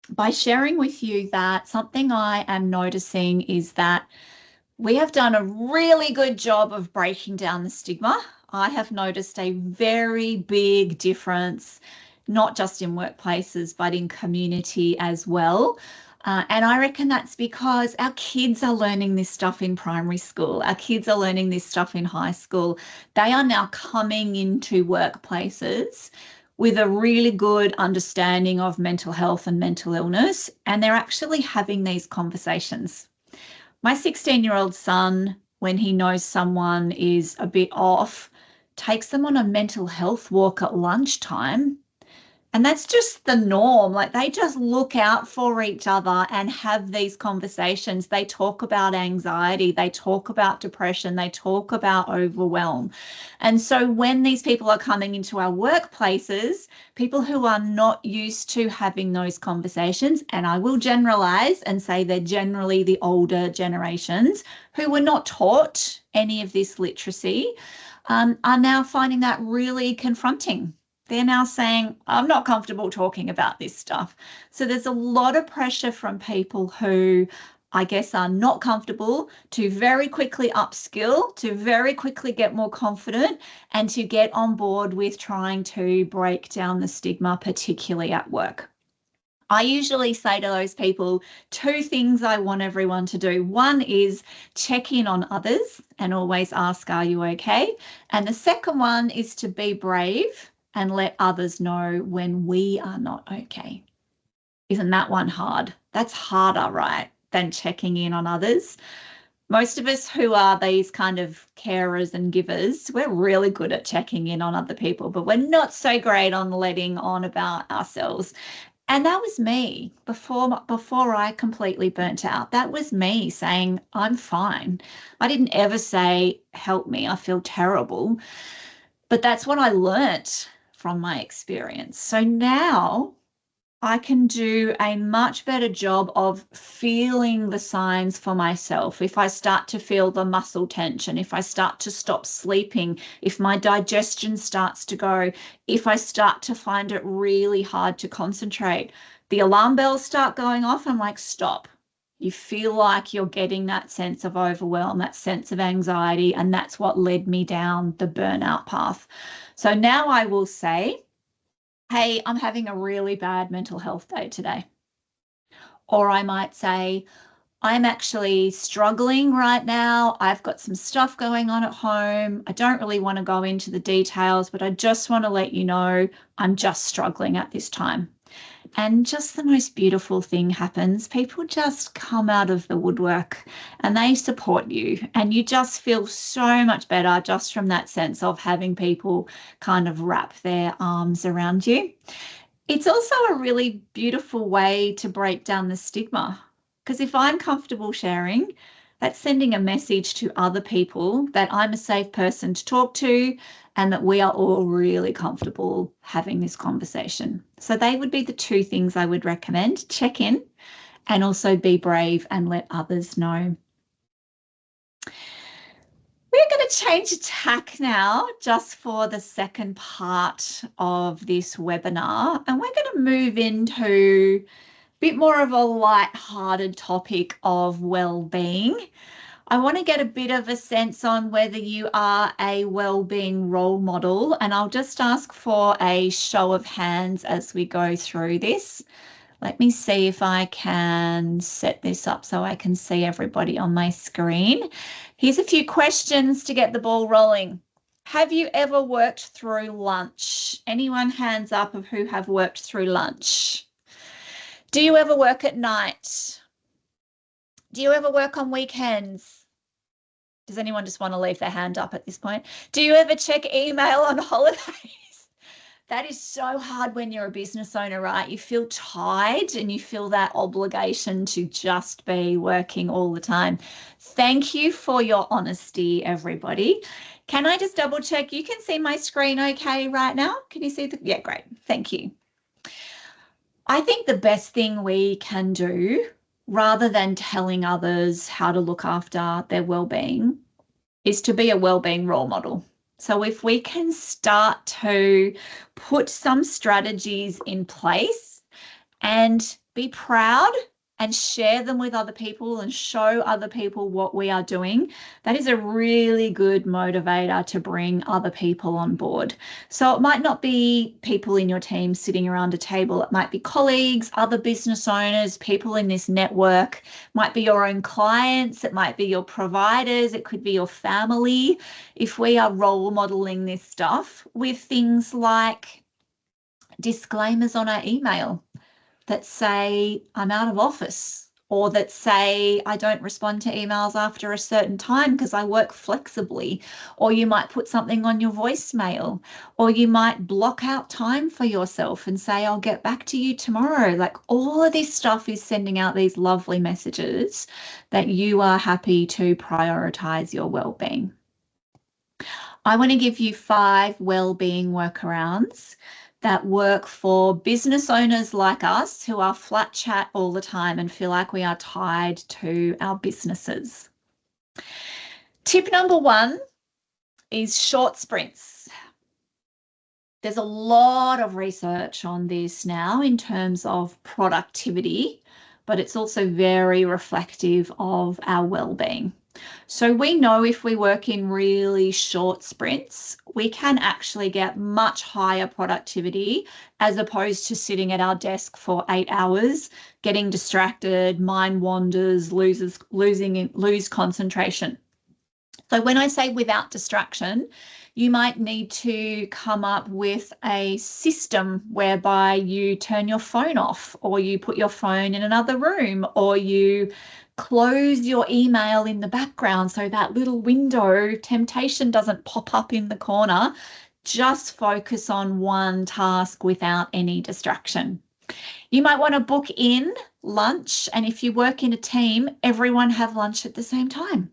by sharing with you that something I am noticing is that we have done a really good job of breaking down the stigma. I have noticed a very big difference, not just in workplaces, but in community as well. And I reckon that's because our kids are learning this stuff in primary school. Our kids are learning this stuff in high school. They are now coming into workplaces with a really good understanding of mental health and mental illness, and they're actually having these conversations. My 16-year-old son, when he knows someone is a bit off, takes them on a mental health walk at lunchtime And that's just the norm. Like they just look out for each other and have these conversations. They talk about anxiety, they talk about depression, they talk about overwhelm. And so when these people are coming into our workplaces, people who are not used to having those conversations, and I will generalize and say they're generally the older generations who were not taught any of this literacy, are now finding that really confronting. They're now saying, I'm not comfortable talking about this stuff. So there's a lot of pressure from people who I guess are not comfortable to very quickly upskill, to very quickly get more confident, and to get on board with trying to break down the stigma, particularly at work. I usually say to those people, 2 things I want everyone to do. One is check in on others and always ask, are you okay? And the second one is to be brave and let others know when we are not okay. Isn't that one hard? That's harder, right, than checking in on others. Most of us who are these kind of carers and givers, we're really good at checking in on other people, but we're not so great on letting on about ourselves. And that was me before I completely burnt out. That was me saying, I'm fine. I didn't ever say, help me, I feel terrible. But that's what I learnt from my experience. So now I can do a much better job of feeling the signs for myself. If I start to feel the muscle tension, if I start to stop sleeping, if my digestion starts to go, if I start to find it really hard to concentrate, the alarm bells start going off. I'm like, stop. You feel like you're getting that sense of overwhelm, that sense of anxiety, and that's what led me down the burnout path. So now I will say, hey, I'm having a really bad mental health day today. Or I might say, I'm actually struggling right now. I've got some stuff going on at home. I don't really want to go into the details, but I just want to let you know I'm just struggling at this time. And just the most beautiful thing happens. People just come out of the woodwork and they support you. And you just feel so much better just from that sense of having people kind of wrap their arms around you. It's also a really beautiful way to break down the stigma. Because if I'm comfortable sharing, that's sending a message to other people that I'm a safe person to talk to and that we are all really comfortable having this conversation. So they would be the 2 things I would recommend. Check in and also be brave and let others know. We're going to change tack now just for the second part of this webinar, and we're going to move into a bit more of a light-hearted topic of well-being. I want to get a bit of a sense on whether you are a well-being role model, and I'll just ask for a show of hands as we go through this. Let me see if I can set this up so I can see everybody on my screen. Here's a few questions to get the ball rolling. Have you ever worked through lunch? Anyone hands up of who have worked through lunch? Do you ever work at night? Do you ever work on weekends? Does anyone just want to leave their hand up at this point? Do you ever check email on holidays? That is so hard when you're a business owner, right? You feel tied and you feel that obligation to just be working all the time. Thank you for your honesty, everybody. Can I just double check? You can see my screen okay right now? Can you see the, yeah, great. Thank you. I think the best thing we can do, rather than telling others how to look after their well-being, is to be a well-being role model. So if we can start to put some strategies in place and be proud and share them with other people and show other people what we are doing, that is a really good motivator to bring other people on board. So it might not be people in your team sitting around a table. It might be colleagues, other business owners, people in this network. It might be your own clients. It might be your providers. It could be your family. If we are role modeling this stuff with things like disclaimers on our email that say, I'm out of office, or that say, I don't respond to emails after a certain time because I work flexibly, or you might put something on your voicemail, or you might block out time for yourself and say, I'll get back to you tomorrow. Like, all of this stuff is sending out these lovely messages that you are happy to prioritize your well-being. I want to give you 5 well-being workarounds that work for business owners like us who are flat chat all the time and feel like we are tied to our businesses. Tip number 1 is short sprints. There's a lot of research on this now in terms of productivity, but it's also very reflective of our well-being. So we know if we work in really short sprints, we can actually get much higher productivity as opposed to sitting at our desk for 8 hours, getting distracted, mind wanders, lose concentration. So when I say without distraction, you might need to come up with a system whereby you turn your phone off, or you put your phone in another room, or you close your email in the background so that little window temptation doesn't pop up in the corner. Just focus on one task without any distraction. You might want to book in lunch, and if you work in a team, everyone have lunch at the same time.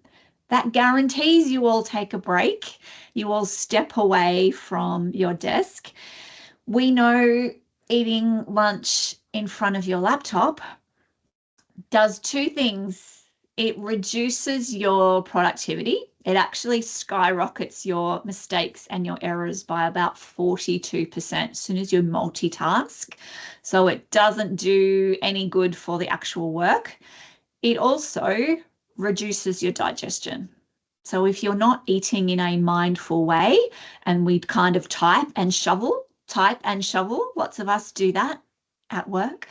That guarantees you all take a break, you all step away from your desk. We know eating lunch in front of your laptop does 2 things. It reduces your productivity. It actually skyrockets your mistakes and your errors by about 42% as soon as you multitask. So it doesn't do any good for the actual work. It also reduces your digestion. So if you're not eating in a mindful way, and we kind of type and shovel, lots of us do that at work.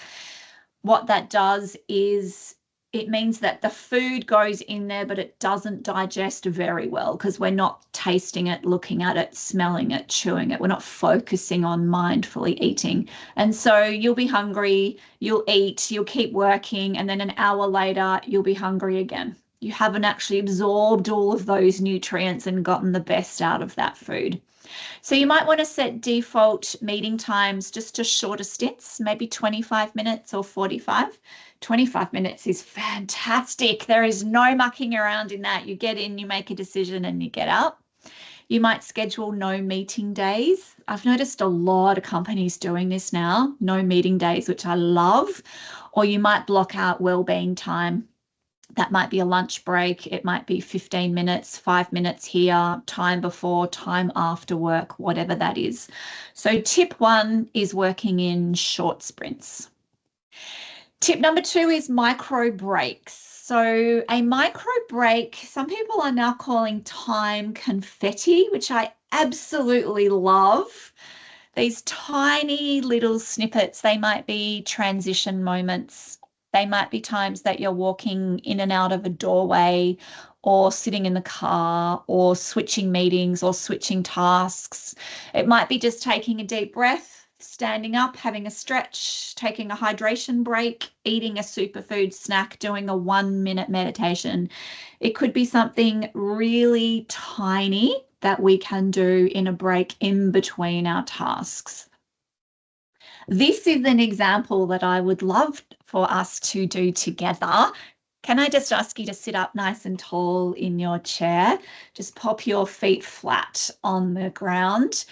What that does is it means that the food goes in there, but it doesn't digest very well because we're not tasting it, looking at it, smelling it, chewing it. We're not focusing on mindfully eating. And so you'll be hungry, you'll eat, you'll keep working, and then an hour later, you'll be hungry again. You haven't actually absorbed all of those nutrients and gotten the best out of that food. So you might want to set default meeting times just to shorter stints, maybe 25 minutes or 45. 25 minutes is fantastic. There is no mucking around in that. You get in, you make a decision, and you get out. You might schedule no meeting days. I've noticed a lot of companies doing this now, no meeting days, which I love. Or you might block out well-being time. That might be a lunch break. It might be 15 minutes, 5 minutes here, time before, time after work, whatever that is. So tip 1 is working in short sprints. Tip number 2 is micro breaks. So a micro break, some people are now calling time confetti, which I absolutely love. These tiny little snippets, they might be transition moments. They might be times that you're walking in and out of a doorway, or sitting in the car, or switching meetings, or switching tasks. It might be just taking a deep breath, standing up, having a stretch, taking a hydration break, eating a superfood snack, doing a 1-minute meditation. It could be something really tiny that we can do in a break in between our tasks. This is an example that I would love for us to do together. Can I just ask you to sit up nice and tall in your chair? Just pop your feet flat on the ground.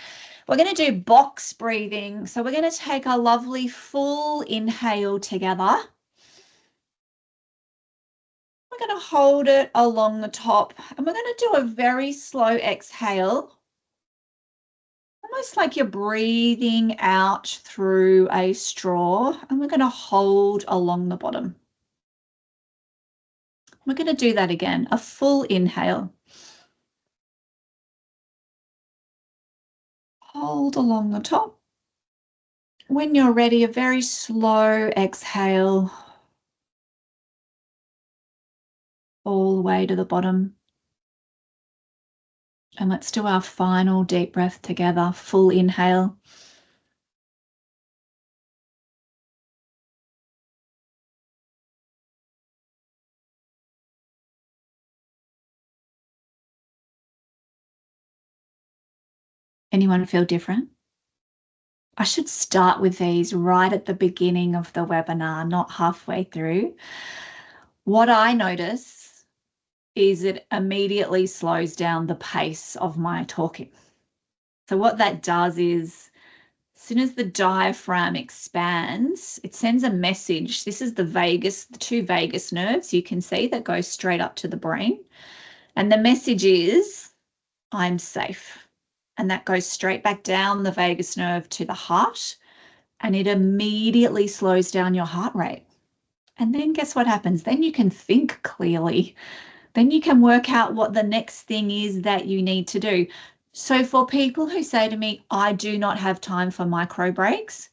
We're going to do box breathing. So we're going to take a lovely full inhale together. We're going to hold it along the top, and we're going to do a very slow exhale. Almost like you're breathing out through a straw, and we're going to hold along the bottom. We're going to do that again, a full inhale. Hold along the top. When you're ready, a very slow exhale all the way to the bottom. And let's do our final deep breath together, full inhale. Anyone feel different? I should start with these right at the beginning of the webinar, not halfway through. What I notice is it immediately slows down the pace of my talking. So what that does is, as soon as the diaphragm expands, it sends a message. This is the two vagus nerves you can see that go straight up to the brain. And the message is, I'm safe. And that goes straight back down the vagus nerve to the heart. And it immediately slows down your heart rate. And then guess what happens? Then you can think clearly. Then you can work out what the next thing is that you need to do. So for people who say to me, I do not have time for micro breaks,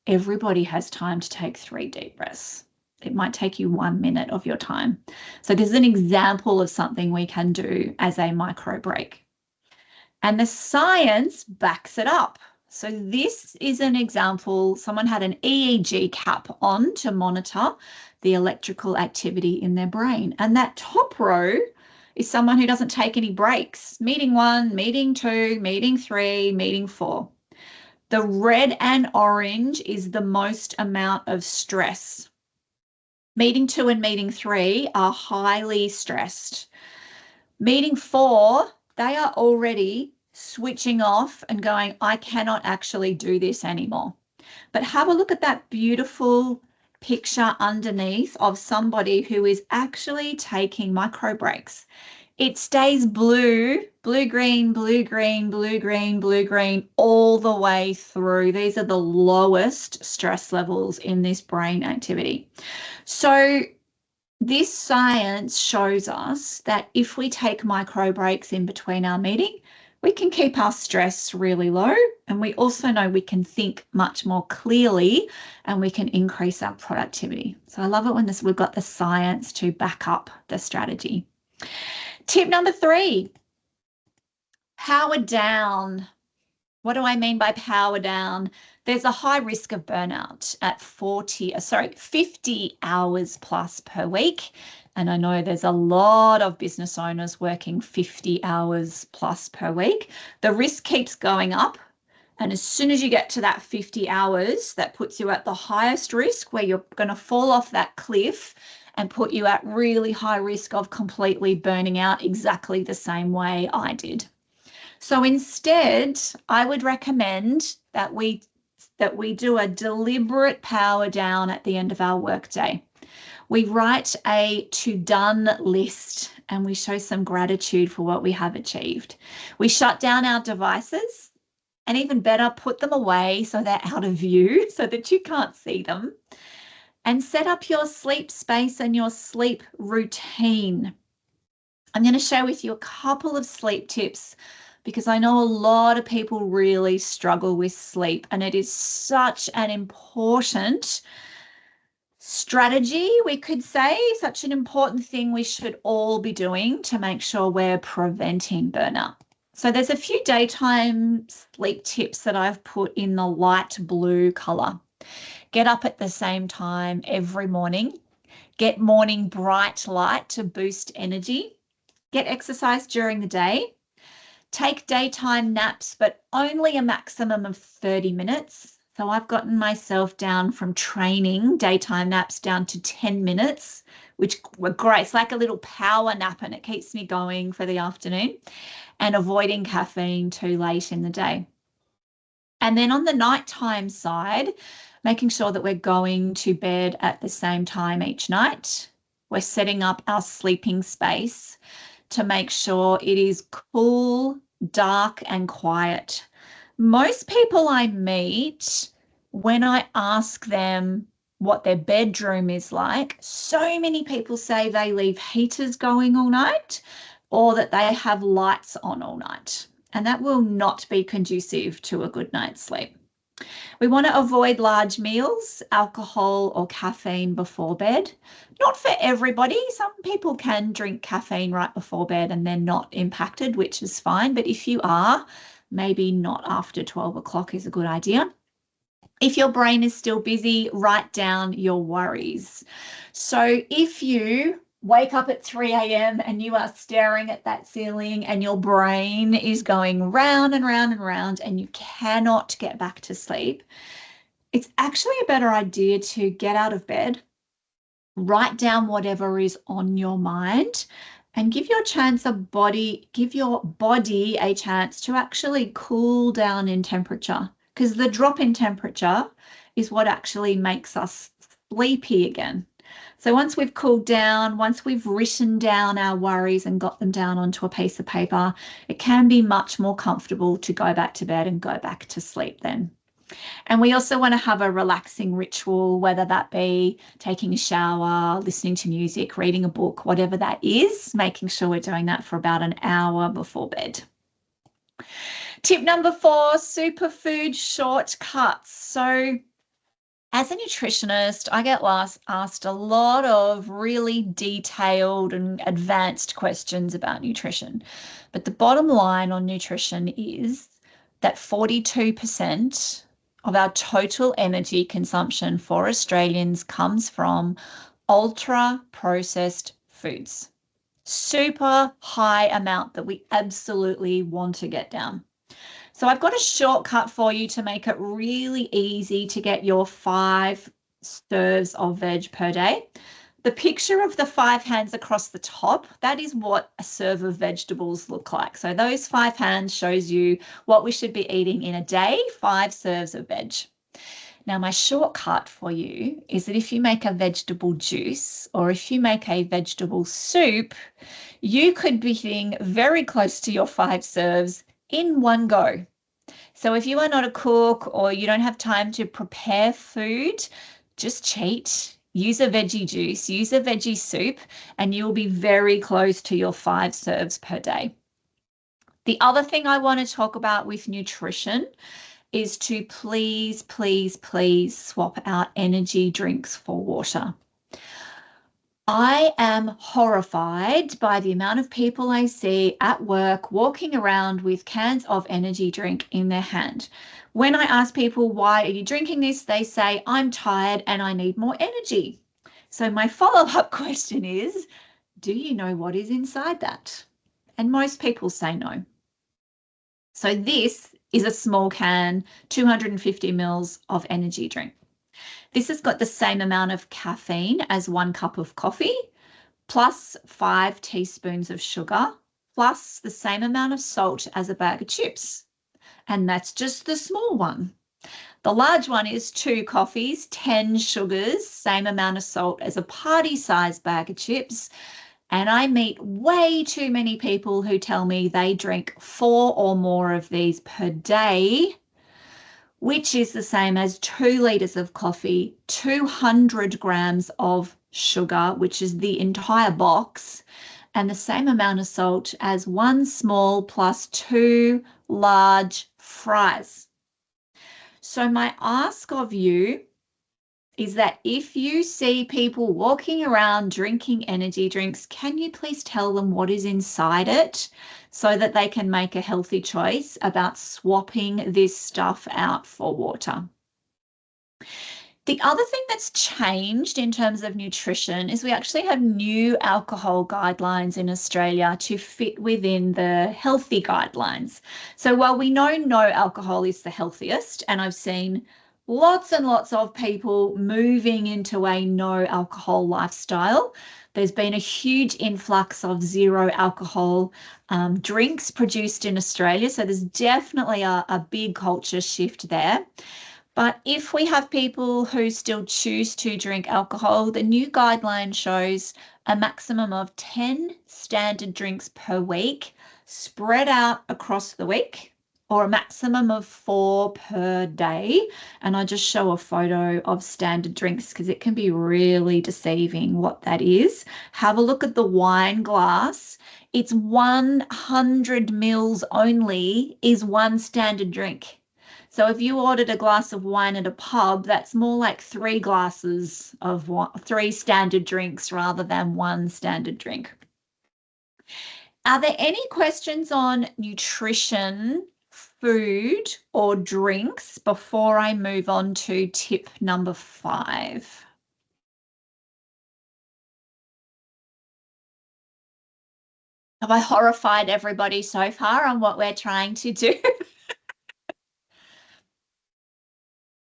everybody has time to take 3 deep breaths. It might take you 1 minute of your time. So this is an example of something we can do as a micro break. And the science backs it up. So this is an example. Someone had an EEG cap on to monitor the electrical activity in their brain. And that top row is someone who doesn't take any breaks. Meeting 1, meeting 2, meeting 3, meeting 4. The red and orange is the most amount of stress. Meeting 2 and meeting 3 are highly stressed. Meeting 4, they are already switching off and going, I cannot actually do this anymore. But have a look at that beautiful picture underneath of somebody who is actually taking micro breaks. It stays blue, blue, green, blue, green, blue, green, blue, green, all the way through. These are the lowest stress levels in this brain activity. So this science shows us that if we take micro breaks in between our meeting, we can keep our stress really low, and we also know we can think much more clearly and we can increase our productivity. So I love it when we've got the science to back up the strategy. Tip number 3, power down. What do I mean by power down? There's a high risk of burnout at 50 hours plus per week. And I know there's a lot of business owners working 50 hours plus per week. The risk keeps going up. And as soon as you get to that 50 hours, that puts you at the highest risk where you're going to fall off that cliff and put you at really high risk of completely burning out exactly the same way I did. So instead, I would recommend that we do a deliberate power down at the end of our workday. We write a to-done list and we show some gratitude for what we have achieved. We shut down our devices, and even better, put them away so they're out of view so that you can't see them. And set up your sleep space and your sleep routine. I'm going to share with you a couple of sleep tips because I know a lot of people really struggle with sleep, and it is such an important strategy, we could say, such an important thing we should all be doing to make sure we're preventing burnout. So there's a few daytime sleep tips that I've put in the light blue color. Get up at the same time every morning. Get morning bright light to boost energy. Get exercise during the day. Take daytime naps, but only a maximum of 30 minutes. So I've gotten myself down from training daytime naps down to 10 minutes, which were great. It's like a little power nap and it keeps me going for the afternoon, and avoiding caffeine too late in the day. And then on the nighttime side, making sure that we're going to bed at the same time each night. We're setting up our sleeping space to make sure it is cool, dark, and quiet. Most people I meet, when I ask them what their bedroom is like, so many people say they leave heaters going all night or that they have lights on all night. And that will not be conducive to a good night's sleep. We want to avoid large meals, alcohol or caffeine before bed. Not for everybody. Some people can drink caffeine right before bed and they're not impacted, which is fine. But if you are, maybe not after 12 o'clock is a good idea. If your brain is still busy, write down your worries. So if you wake up at 3 a.m. and you are staring at that ceiling and your brain is going round and round and round and you cannot get back to sleep, it's actually a better idea to get out of bed, write down whatever is on your mind, and give your body a chance to actually cool down in temperature, because the drop in temperature is what actually makes us sleepy again. So once we've cooled down, once we've written down our worries and got them down onto a piece of paper, it can be much more comfortable to go back to bed and go back to sleep then. And we also want to have a relaxing ritual, whether that be taking a shower, listening to music, reading a book, whatever that is, making sure we're doing that for about an hour before bed. Tip number 4, superfood shortcuts. So as a nutritionist, I get asked a lot of really detailed and advanced questions about nutrition. But the bottom line on nutrition is that 42% of our total energy consumption for Australians comes from ultra-processed foods. Super high amount that we absolutely want to get down. So I've got a shortcut for you to make it really easy to get your 5 serves of veg per day. The picture of the 5 hands across the top, that is what a serve of vegetables look like. So those 5 hands shows you what we should be eating in a day, 5 serves of veg. Now, my shortcut for you is that if you make a vegetable juice or if you make a vegetable soup, you could be eating very close to your 5 serves in one go. So if you are not a cook or you don't have time to prepare food, just cheat, use a veggie juice, use a veggie soup, and you will be very close to your 5 serves per day. The other thing I want to talk about with nutrition is to please, please, please swap out energy drinks for water. I am horrified by the amount of people I see at work walking around with cans of energy drink in their hand. When I ask people, why are you drinking this? They say, I'm tired and I need more energy. So my follow-up question is, do you know what is inside that? And most people say no. So this is a small can, 250 mils of energy drink. This has got the same amount of caffeine as 1 cup of coffee, plus 5 teaspoons of sugar, plus the same amount of salt as a bag of chips. And that's just the small one. The large one is 2 coffees, 10 sugars, same amount of salt as a party-sized bag of chips. And I meet way too many people who tell me they drink 4 or more of these per day, which is the same as 2 litres of coffee, 200 grams of sugar, which is the entire box, and the same amount of salt as 1 small plus 2 large fries. So my ask of you is that if you see people walking around drinking energy drinks, can you please tell them what is inside it so that they can make a healthy choice about swapping this stuff out for water? The other thing that's changed in terms of nutrition is we actually have new alcohol guidelines in Australia to fit within the healthy guidelines. So while we know no alcohol is the healthiest, and I've seen lots and lots of people moving into a no alcohol lifestyle, there's been a huge influx of zero alcohol drinks produced in Australia. So there's definitely a big culture shift there. But if we have people who still choose to drink alcohol, the new guideline shows a maximum of 10 standard drinks per week spread out across the week, or a maximum of 4 per day. And I just show a photo of standard drinks because it can be really deceiving what that is. Have a look at the wine glass. It's 100 mils only is 1 standard drink. So if you ordered a glass of wine at a pub, that's more like 3 glasses of 3 standard drinks rather than 1 standard drink. Are there any questions on nutrition, food, or drinks before I move on to tip number 5? Have I horrified everybody so far on what we're trying to do?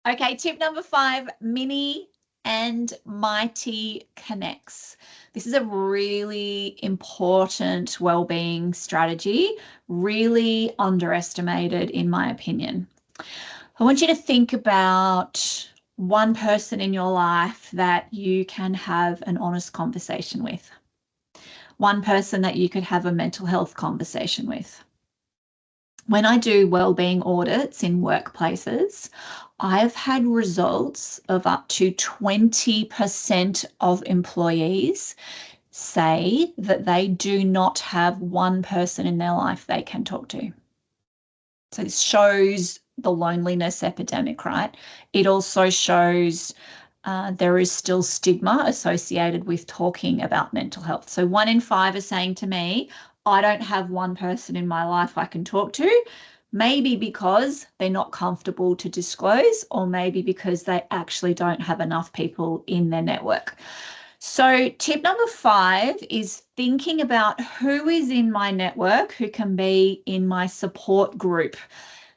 Okay, tip number 5, mini and mighty connects. This is a really important wellbeing strategy, really underestimated in my opinion. I want you to think about one person in your life that you can have an honest conversation with. One person that you could have a mental health conversation with. When I do wellbeing audits in workplaces, I've had results of up to 20% of employees say that they do not have one person in their life they can talk to. So it shows the loneliness epidemic, right? It also shows there is still stigma associated with talking about mental health. So 1 in 5 are saying to me, I don't have one person in my life I can talk to, maybe because they're not comfortable to disclose, or maybe because they actually don't have enough people in their network. So tip number 5 is thinking about who is in my network, who can be in my support group.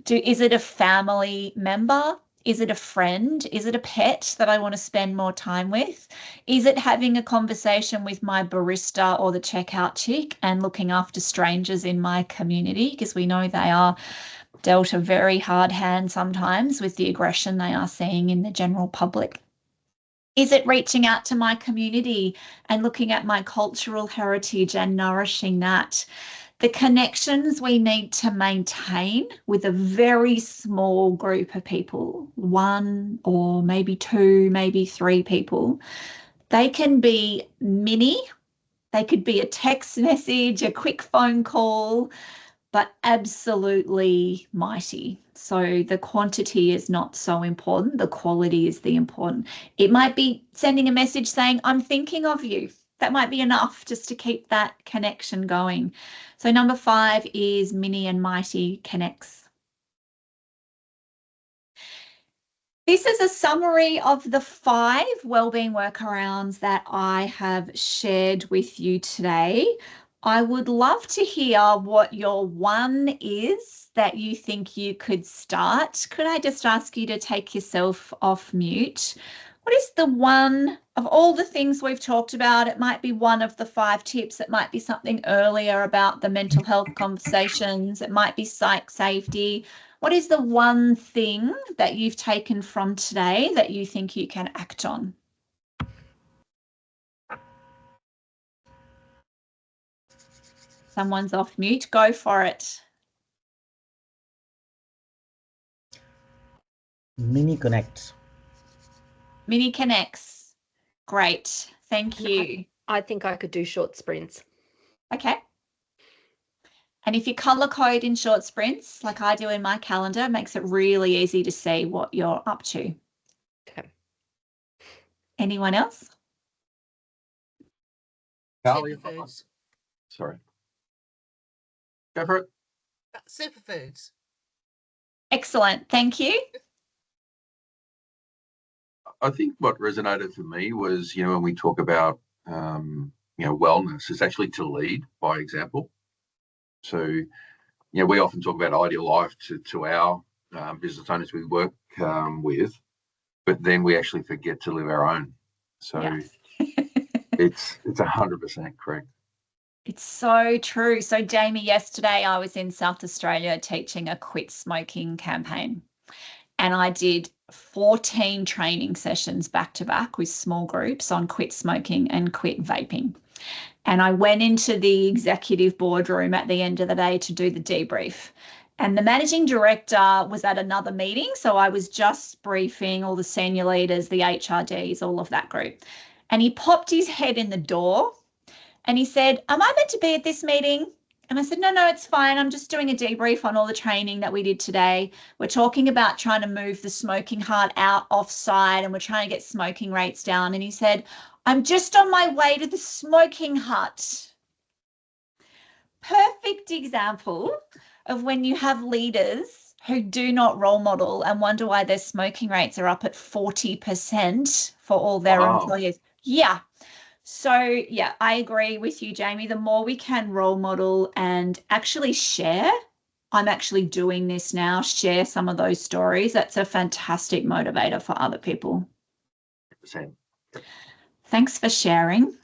Is it a family member? Is it a friend? Is it a pet that I want to spend more time with? Is it having a conversation with my barista or the checkout chick and looking after strangers in my community? Because we know they are dealt a very hard hand sometimes with the aggression they are seeing in the general public. Is it reaching out to my community and looking at my cultural heritage and nourishing that? The connections we need to maintain with a very small group of people, 1 or maybe 2, maybe 3 people, they can be mini, they could be a text message, a quick phone call, but absolutely mighty. So the quantity is not so important. The quality is the important. It might be sending a message saying, I'm thinking of you. That might be enough just to keep that connection going. So number 5 is mini and mighty connects. This is a summary of the 5 wellbeing workarounds that I have shared with you today. I would love to hear what your one is that you think you could start. Could I just ask you to take yourself off mute? What is the one of all the things we've talked about? It might be one of the 5 tips. It might be something earlier about the mental health conversations. It might be psych safety. What is the one thing that you've taken from today that you think you can act on? Someone's off mute. Go for it. Mini connects. Mini connects. Great. Thank you. I think I could do short sprints. Okay. And if you color code in short sprints, like I do in my calendar, it makes it really easy to see what you're up to. Okay. Anyone else? Carly, Superfoods. sorry. Go for it. Superfoods. Excellent. Thank you. I think what resonated for me was, when we talk about, wellness, it's actually to lead by example. So, we often talk about ideal life to our business owners we work with, but then we actually forget to live our own. So Yeah. it's 100% correct. It's so true. So, Jamie, yesterday I was in South Australia teaching a quit smoking campaign, and I did 14 training sessions back to back with small groups on quit smoking and quit vaping. And I went into the executive boardroom at the end of the day to do the debrief. And the managing director was at another meeting. So I was just briefing all the senior leaders, the HRDs, all of that group. And he popped his head in the door and he said, am I meant to be at this meeting? And I said, no, it's fine. I'm just doing a debrief on all the training that we did today. We're talking about trying to move the smoking hut out off-site, and we're trying to get smoking rates down. And he said, I'm just on my way to the smoking hut. Perfect example of when you have leaders who do not role model and wonder why their smoking rates are up at 40% for all their employees. Yeah. So, yeah, I agree with you, Jamie. The more we can role model and actually share, I'm actually doing this now, share some of those stories. That's a fantastic motivator for other people. 100%. Thanks for sharing.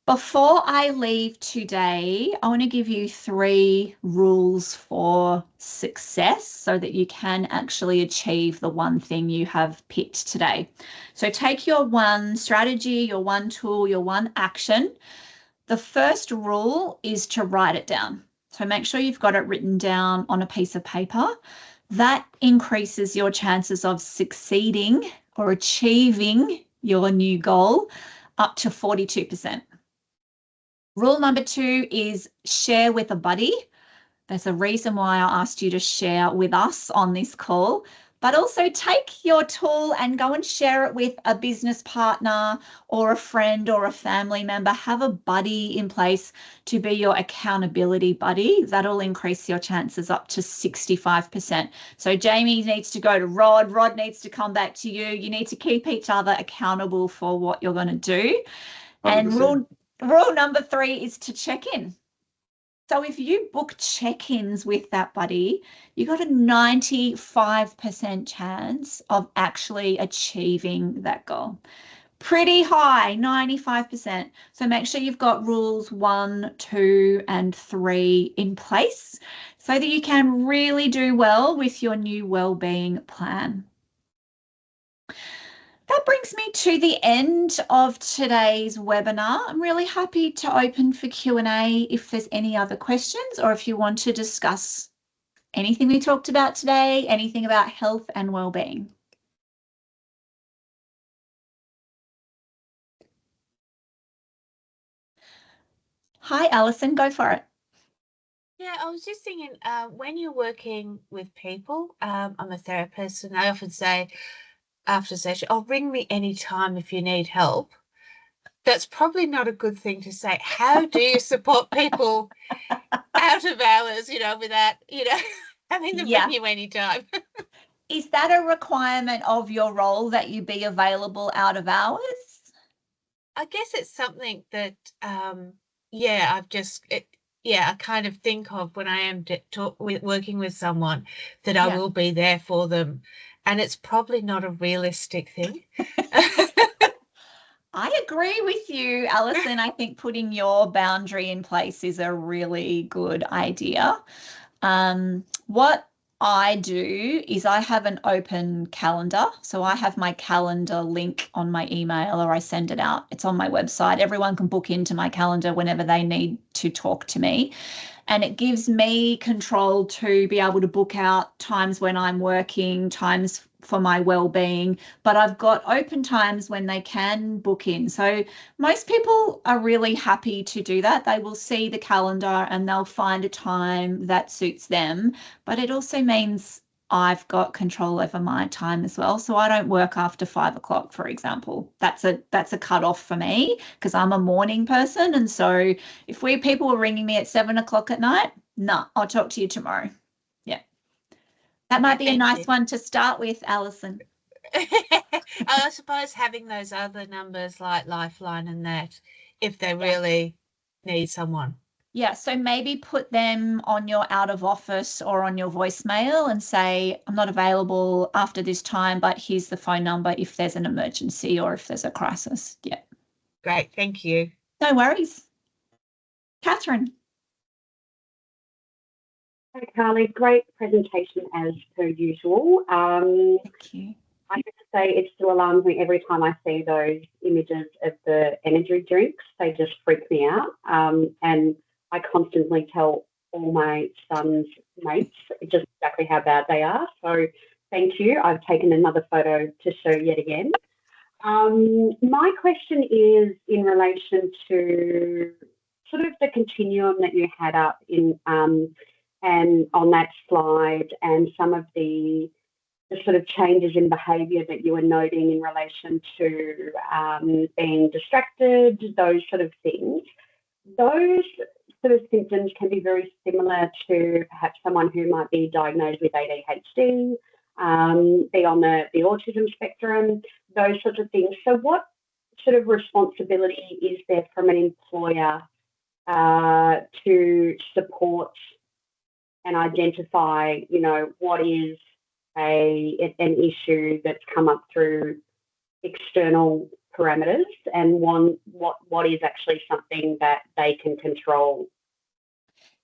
Before I leave today, I want to give you 3 rules for success so that you can actually achieve the one thing you have picked today. So take your one strategy, your one tool, your one action. The first rule is to write it down. So make sure you've got it written down on a piece of paper. That increases your chances of succeeding or achieving your new goal up to 42%. Rule number 2 is share with a buddy. There's a reason why I asked you to share with us on this call, but also take your tool and go and share it with a business partner or a friend or a family member. Have a buddy in place to be your accountability buddy. That'll increase your chances up to 65%. So Jamie needs to go to Rod. Rod needs to come back to you. You need to keep each other accountable for what you're going to do. 100%. And rule number 3 is to check in. So if you book check-ins with that buddy, you got a 95% chance of actually achieving that goal. Pretty high, 95%. So make sure you've got rules 1, 2, and 3 in place so that you can really do well with your new wellbeing plan. That brings me to the end of today's webinar. I'm really happy to open for Q&A if there's any other questions or if you want to discuss anything we talked about today, anything about health and wellbeing. Hi, Alison, go for it. Yeah, I was just thinking, when you're working with people, I'm a therapist, and I often say after session, "Oh, ring me anytime if you need help." That's probably not a good thing to say. How do you support people out of hours, without, having them ring you anytime? Is that a requirement of your role that you be available out of hours? I guess it's something that, I kind of think of when I am working with someone, that I will be there for them. And it's probably not a realistic thing. I agree with you, Alison. I think putting your boundary in place is a really good idea. What I do is I have an open calendar. So I have my calendar link on my email, or I send it out. It's on my website. Everyone can book into my calendar whenever they need to talk to me. And it gives me control to be able to book out times when I'm working, times for my well-being, but I've got open times when they can book in. So most people are really happy to do that. They will see the calendar and they'll find a time that suits them, but it also means I've got control over my time as well. So I don't work after 5 o'clock, for example. That's a cutoff for me because I'm a morning person. And so if people were ringing me at 7 o'clock at night, no, I'll talk to you tomorrow. Yeah. That might be a nice one to start with, Alison. I suppose having those other numbers like Lifeline and that, if they really need someone. Yeah, so maybe put them on your out of office or on your voicemail and say, I'm not available after this time, but here's the phone number if there's an emergency or if there's a crisis. Yeah. Great, thank you. No worries. Catherine. Hi, Carly. Great presentation as per usual. Thank you. I have to say it still alarms me every time I see those images of the energy drinks. They just freak me out. And I constantly tell all my son's mates just exactly how bad they are. So thank you. I've taken another photo to show yet again. My question is in relation to sort of the continuum that you had up in and on that slide, and some of the sort of changes in behaviour that you were noting in relation to being distracted, those sort of things. Those sort of symptoms can be very similar to perhaps someone who might be diagnosed with ADHD, be on the autism spectrum, those sorts of things. So what sort of responsibility is there from an employer to support and identify, you know, what is an issue that's come up through external parameters, and what is actually something that they can control?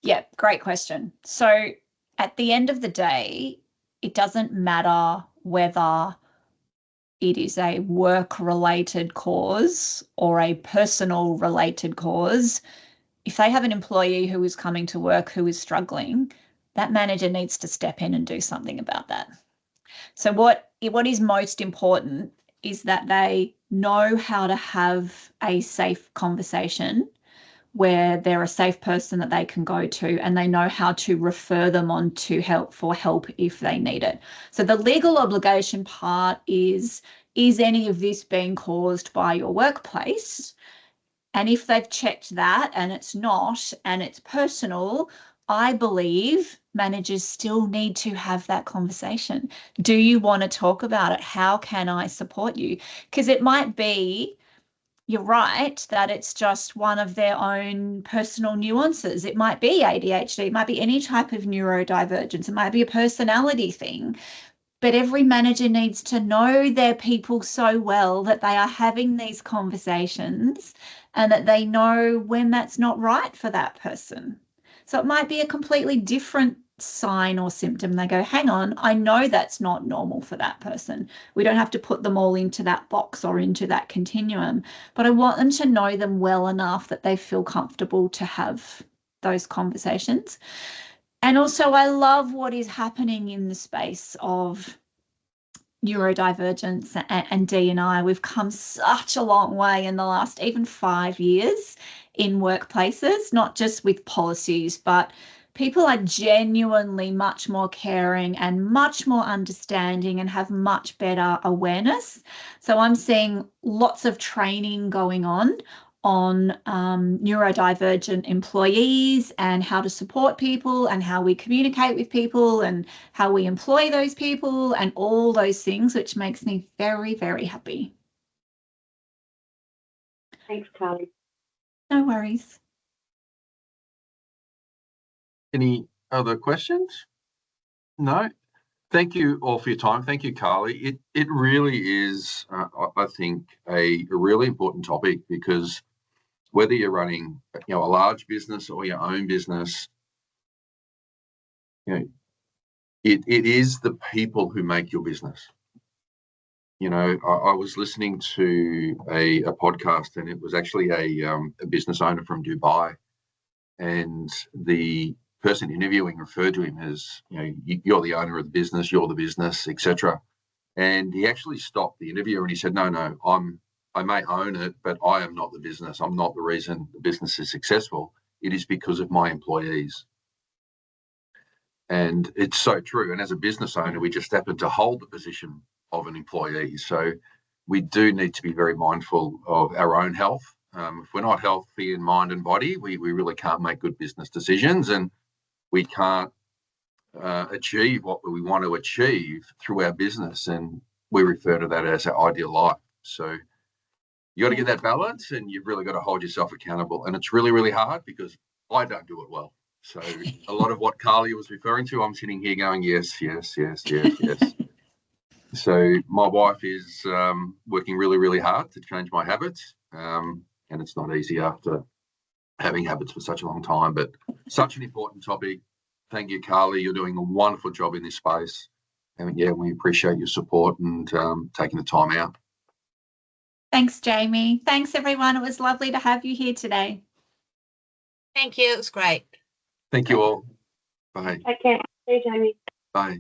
Yeah, great question. So at the end of the day, it doesn't matter whether it is a work-related cause or a personal-related cause. If they have an employee who is coming to work who is struggling, that manager needs to step in and do something about that. So what is most important is that they know how to have a safe conversation where they're a safe person that they can go to, and they know how to refer them on to help if they need it. So the legal obligation part is any of this being caused by your workplace? And if they've checked that and it's not, and it's personal, I believe managers still need to have that conversation. Do you want to talk about it? How can I support you? Because it might be, you're right, that it's just one of their own personal nuances. It might be ADHD, it might be any type of neurodivergence, it might be a personality thing. But every manager needs to know their people so well that they are having these conversations and that they know when that's not right for that person. So it might be a completely different sign or symptom. They go, hang on, I know that's not normal for that person. We don't have to put them all into that box or into that continuum, but I want them to know them well enough that they feel comfortable to have those conversations. And also, I love what is happening in the space of neurodivergence and D&I. We've come such a long way in the last even 5 years in workplaces, not just with policies, but people are genuinely much more caring and much more understanding and have much better awareness. So I'm seeing lots of training going on neurodivergent employees and how to support people and how we communicate with people and how we employ those people and all those things, which makes me very, very happy. Thanks, Carly. No worries. Any other questions? No. Thank you all for your time. Thank you, Carly. It really is, I think, a really important topic, because whether you're running, a large business or your own business, it is the people who make your business. I was listening to a podcast, and it was actually a business owner from Dubai, and the person interviewing referred to him as, you're the owner of the business, you're the business, etc. And he actually stopped the interviewer and he said, no, I may own it, but I am not the business. I'm not the reason the business is successful. It is because of my employees. And it's so true. And as a business owner, we just happen to hold the position of an employee. So we do need to be very mindful of our own health. If we're not healthy in mind and body, we really can't make good business decisions, and we can't achieve what we want to achieve through our business. And we refer to that as our ideal life. So you got to get that balance, and you've really got to hold yourself accountable. And it's really, really hard, because I don't do it well. So a lot of what Carly was referring to, I'm sitting here going, yes, yes, yes, yes, yes. So my wife is working really, really hard to change my habits. And it's not easy after having habits for such a long time, but such an important topic. Thank you, Carly. You're doing a wonderful job in this space. And we appreciate your support and taking the time out. Thanks, Jamie. Thanks, everyone. It was lovely to have you here today. Thank you. It was great. Thank you all. Bye. Take care. See you, Jamie. Bye.